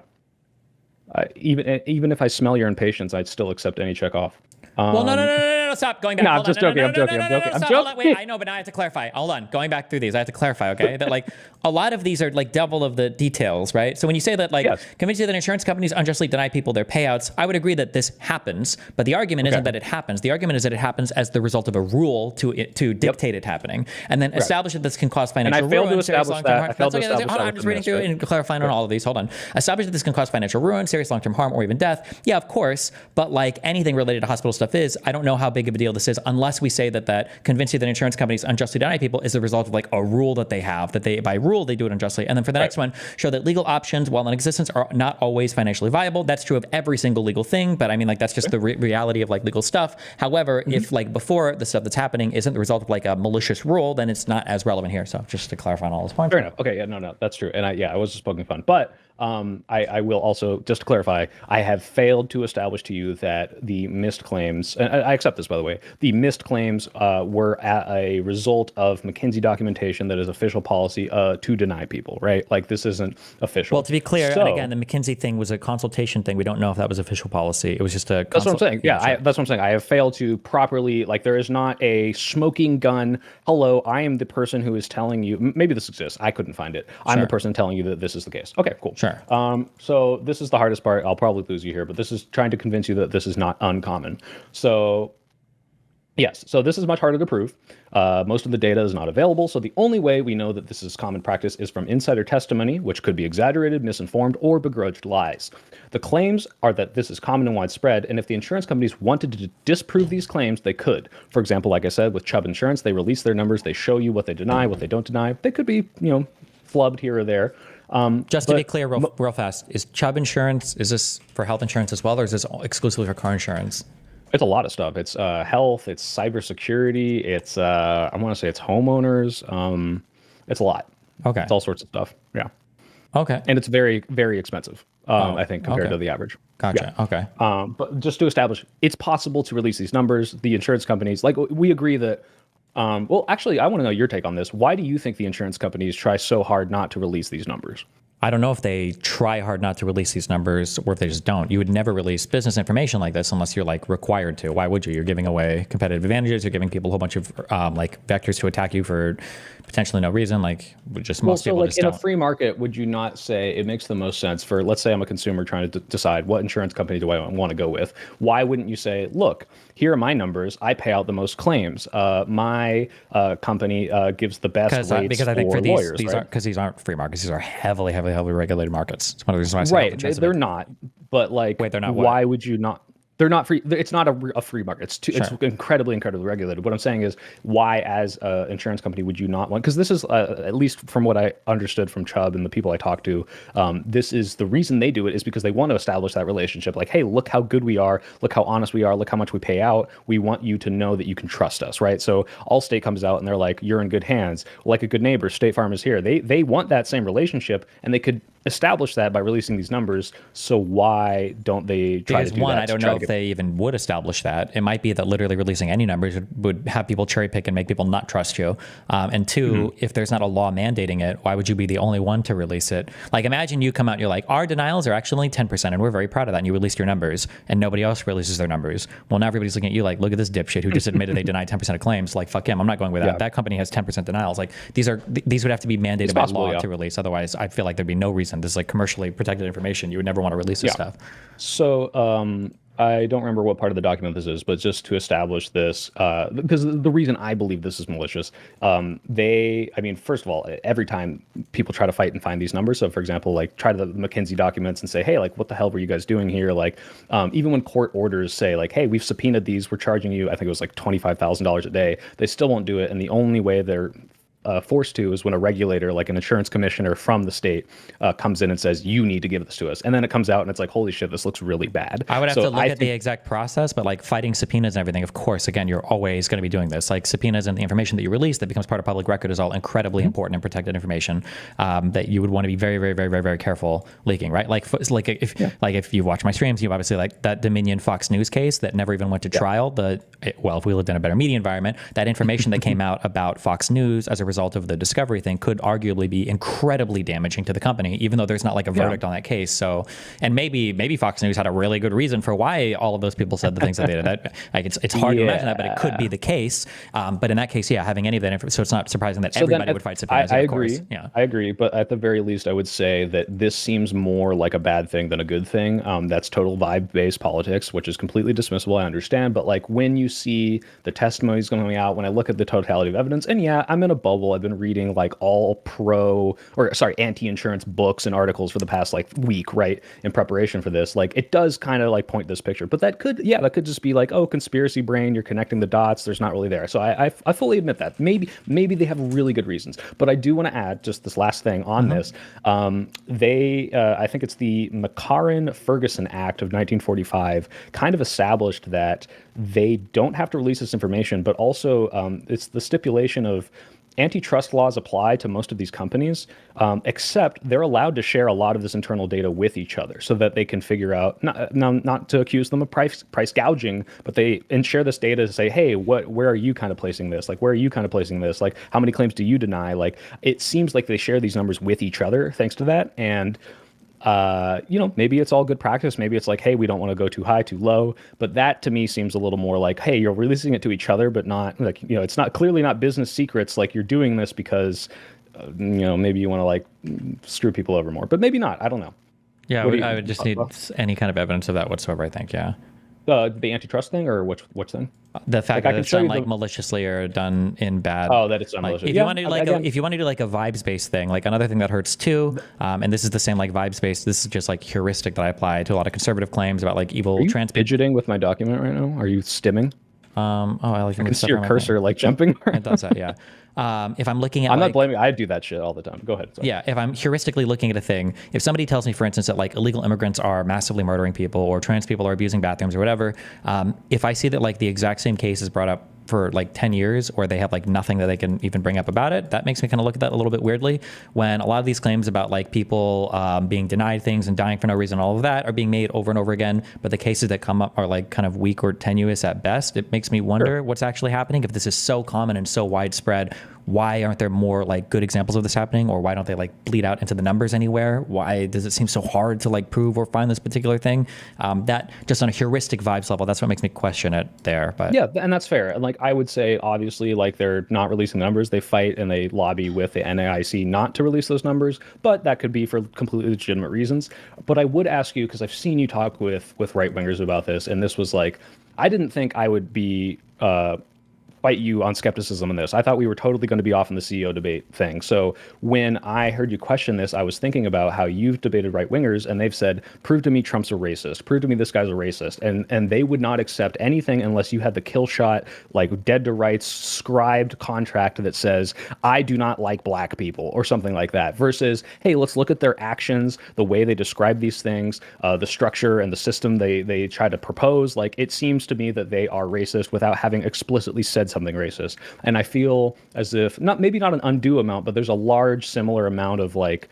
Even if I smell your impatience, I'd still accept any check off. Well, no. Stop. Going back. No, I'm Hold just on. joking. I'm joking. Stop. Hold on. Wait, I know, but now I have to clarify. Hold on. Going back through these, I have to clarify, okay? That like a lot of these are like double of the details, right? So when you say that like convince you that insurance companies unjustly deny people their payouts, I would agree that this happens, but the argument isn't that it happens. The argument is that it happens as the result of a rule to dictate it happening, and then establish that this can cause financial ruin. And I failed to establish that. I'm just reading through and clarifying on all of these. Hold on. Establish that this can cause financial ruin, serious long-term harm, or even death. Yeah, of course, but like anything related to hospital stuff is, I don't know how big of a deal this is unless we say that convince you that insurance companies unjustly deny people is the result of like a rule that they have, that they by rule they do it unjustly. And then for the next one, show that legal options, while in existence, are not always financially viable. That's true of every single legal thing, but I mean like that's just the reality of like legal stuff. However, if like before the stuff that's happening isn't the result of like a malicious rule, then it's not as relevant here. So just to clarify on all those points. Fair enough. Okay, yeah, no, that's true. And I was just poking fun, but I will also, just to clarify, I have failed to establish to you that the missed claims, and I accept this, by the way, the missed claims were a result of McKinsey documentation that is official policy to deny people, right? Like this isn't official. Well, to be clear, and again, the McKinsey thing was a consultation thing. We don't know if that was official policy. It was just a That's what I'm saying. Yeah, that's what I'm saying. I have failed to properly, like there is not a smoking gun. Hello, I am the person who is telling you, maybe this exists. I couldn't find it. I'm the person telling you that this is the case. Okay, cool. Sure. So this is the hardest part. I'll probably lose you here, but this is trying to convince you that this is not uncommon. So yes, so this is much harder to prove. Most of the data is not available, so the only way we know that this is common practice is from insider testimony, which could be exaggerated, misinformed, or begrudged lies. The claims are that this is common and widespread, and if the insurance companies wanted to disprove these claims, they could. For example, like I said, with Chubb Insurance, they release their numbers, they show you what they deny, what they don't deny. They could be, flubbed here or there. Just to be clear, real fast, is Chubb Insurance, is this for health insurance as well, or is this exclusively for car insurance? It's a lot of stuff. It's health, it's cybersecurity, it's I want to say it's homeowners. It's a lot. Okay. It's all sorts of stuff. Yeah. Okay. And it's very, very expensive, I think, compared to the average. Gotcha. Yeah. Okay. But just to establish, it's possible to release these numbers. The insurance companies, like we agree that. Well, actually, I want to know your take on this. Why do you think the insurance companies try so hard not to release these numbers? I don't know if they try hard not to release these numbers or if they just don't. You would never release business information like this unless you're like required to. Why would you? You're giving away competitive advantages. You're giving people a whole bunch of like vectors to attack you for potentially no reason. Like just most people just don't. In a free market, would you not say it makes the most sense for, let's say I'm a consumer trying to decide what insurance company do I want to go with? Why wouldn't you say, look, here are my numbers. I pay out the most claims. My company gives the best rates because I think for lawyers, these aren't free markets. These are heavily regulated markets. It's one of the reasons why I say right. They're not. But like, wait, they're not. Why would you not? They're not free. It's not a free market. It's incredibly regulated. What I'm saying is, why, as an insurance company, would you not want? Because this is, at least from what I understood from Chubb and the people I talked to, this is the reason they do it is because they want to establish that relationship. Like, hey, look how good we are. Look how honest we are. Look how much we pay out. We want you to know that you can trust us, right? So Allstate comes out and they're like, you're in good hands. Like a good neighbor, State Farm is here. They want that same relationship, and they could establish that by releasing these numbers. So why don't they try to do that? I don't know if they even would establish that. It might be that literally releasing any numbers would have people cherry pick and make people not trust you. And two, if there's not a law mandating it, why would you be the only one to release it? Like imagine you come out and you're like, our denials are actually 10% and we're very proud of that. And you released your numbers and nobody else releases their numbers. Well, now everybody's looking at you like, look at this dipshit who just admitted they denied 10% of claims. Like, fuck him. I'm not going with that. That company has 10% denials. Like these would have to be mandated by law to release. Otherwise, I feel like there'd be no reason. This is like commercially protected information. You would never want to release this stuff. So I don't remember what part of the document this is, but just to establish this, because the reason I believe this is malicious, first of all, every time people try to fight and find these numbers, so for example, like try the McKinsey documents and say, hey, like what the hell were you guys doing here? Like even when court orders say like, hey, we've subpoenaed these, we're charging you, I think it was like $25,000 a day, they still won't do it. And the only way they're forced to is when a regulator, like an insurance commissioner from the state, comes in and says, you need to give this to us. And then it comes out and it's like, holy shit, this looks really bad. I would have to look at the exact process, but like fighting subpoenas and everything, of course, again, you're always going to be doing this. Like subpoenas and the information that you release that becomes part of public record is all incredibly important and protected information that you would want to be very, very, very, very, very careful leaking, right? Like if you watch my streams, you obviously like that Dominion Fox News case that never even went to trial. If we lived in a better media environment, that information that came out about Fox News as a result of the discovery thing could arguably be incredibly damaging to the company, even though there's not like a verdict on that case. So, and maybe Fox News had a really good reason for why all of those people said the things that they did. Like it's hard to imagine that, but it could be the case. But in that case, having any of that information, so it's not surprising that everybody would fight subpoenas. I agree. I agree. But at the very least, I would say that this seems more like a bad thing than a good thing. That's total vibe-based politics, which is completely dismissible. I understand. But like when you see the testimonies coming out, when I look at the totality of evidence, and I'm in a bubble. I've been reading like all anti-insurance books and articles for the past like week, right, in preparation for this. Like it does kind of like point this picture, but that could just be like, oh, conspiracy brain, you're connecting the dots. There's not really there. So I fully admit that. Maybe they have really good reasons. But I do want to add just this last thing on this. I think it's the McCarran-Ferguson Act of 1945 kind of established that they don't have to release this information, but also it's the stipulation of antitrust laws apply to most of these companies, except they're allowed to share a lot of this internal data with each other so that they can figure out, not to accuse them of price gouging, but they share this data to say, hey, where are you kind of placing this? Like, where are you kind of placing this? Like, how many claims do you deny? Like, it seems like they share these numbers with each other thanks to that. And maybe it's all good practice. Maybe it's like, hey, we don't want to go too high, too low. But that to me seems a little more like, hey, you're releasing it to each other, but not like, it's not clearly not business secrets. Like you're doing this because, maybe you want to like screw people over more, but maybe not. I don't know. Yeah, I would just need any kind of evidence of that whatsoever, I think. Yeah. The antitrust thing or which thing? The fact that it's done like maliciously or done in bad. Oh, that it's done maliciously. If you want to if you want to do like a vibes-based thing, like another thing that hurts too, and this is the same like vibes-based. This is just like heuristic that I apply to a lot of conservative claims about like evil trans. Are you fidgeting with my document right now? Are you stimming? I can see your cursor like jumping. It does that, yeah. If I'm looking at, I'm not blaming. I do that shit all the time. Go ahead. Sorry. Yeah, if I'm heuristically looking at a thing, if somebody tells me, for instance, that like illegal immigrants are massively murdering people or trans people are abusing bathrooms or whatever, if I see that like the exact same case is brought up for like 10 years or they have like nothing that they can even bring up about it, that makes me kind of look at that a little bit weirdly, when a lot of these claims about like people being denied things and dying for no reason, all of that are being made over and over again, but the cases that come up are like kind of weak or tenuous at best. It makes me wonder what's actually happening. If this is so common and so widespread, why aren't there more like good examples of this happening, or why don't they like bleed out into the numbers anywhere? Why does it seem so hard to like prove or find this particular thing? That just on a heuristic vibes level, that's what makes me question it there. But yeah, and that's fair. And like I would say, obviously, like they're not releasing the numbers. They fight and they lobby with the NAIC not to release those numbers, but that could be for completely legitimate reasons. But I would ask you, because I've seen you talk with right wingers about this, and this was like, I didn't think I would be fight you on skepticism in this. I thought we were totally going to be off in the CEO debate thing. So when I heard you question this, I was thinking about how you've debated right wingers and they've said, prove to me Trump's a racist, prove to me this guy's a racist. And they would not accept anything unless you had the kill shot, like dead to rights scribed contract that says, I do not like black people or something like that, versus, hey, let's look at their actions, the way they describe these things, the structure and the system they try to propose. Like it seems to me that they are racist without having explicitly said something racist. And I feel as if maybe not an undue amount, but there's a large similar amount of like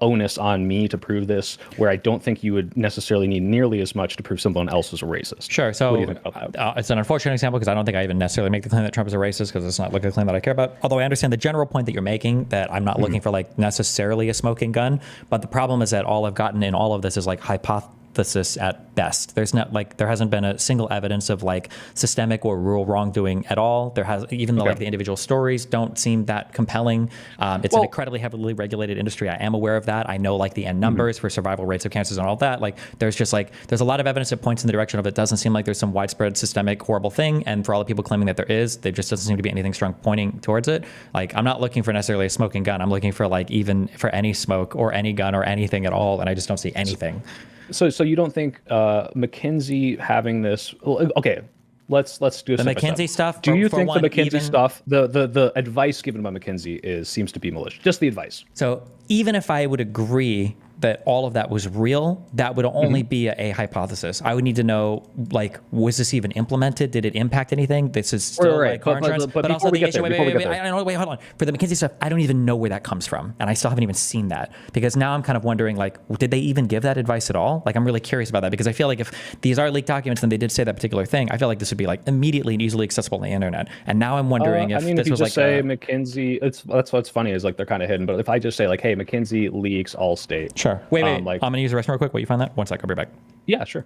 onus on me to prove this, where I don't think you would necessarily need nearly as much to prove someone else is a racist. Sure. So what do you think about that? It's an unfortunate example because I don't think I even necessarily make the claim that Trump is a racist, because it's not like a claim that I care about. Although I understand the general point that you're making, that I'm not looking for like necessarily a smoking gun. But the problem is that all I've gotten in all of this is like hypothesis at best. There hasn't been a single evidence of like systemic or rural wrongdoing at all. There has, even though like the individual stories don't seem that compelling. It's an incredibly heavily regulated industry. I am aware of that. I know like the end numbers for survival rates of cancers and all that. Like there's a lot of evidence that points in the direction of it doesn't seem like there's some widespread systemic horrible thing. And for all the people claiming that there is, there just doesn't seem to be anything strong pointing towards it. Like I'm not looking for necessarily a smoking gun. I'm looking for like even for any smoke or any gun or anything at all. And I just don't see anything. So you don't think McKinsey having this? Okay, let's do the McKinsey stuff. Do you think the McKinsey stuff, the advice given by McKinsey seems to be malicious? Just the advice. So even if I would agree that all of that was real, that would only be a hypothesis. I would need to know, like, was this even implemented? Did it impact anything? This is still Right. like car insurance. But also the issue, wait, hold on. For the McKinsey stuff, I don't even know where that comes from. And I still haven't even seen that, because now I'm kind of wondering, like, did they even give that advice at all? Like, I'm really curious about that, because I feel like if these are leaked documents and they did say that particular thing, I feel like this would be like immediately and easily accessible on the internet. And now I'm wondering if this was like McKinsey, that's what's funny is like they're kind of hidden. But if I just say like, hey, McKinsey leaks Allstate. Sure. Wait. Like, I'm gonna use the restroom real quick. Wait, you find that? One sec. I'll be back. Yeah, sure.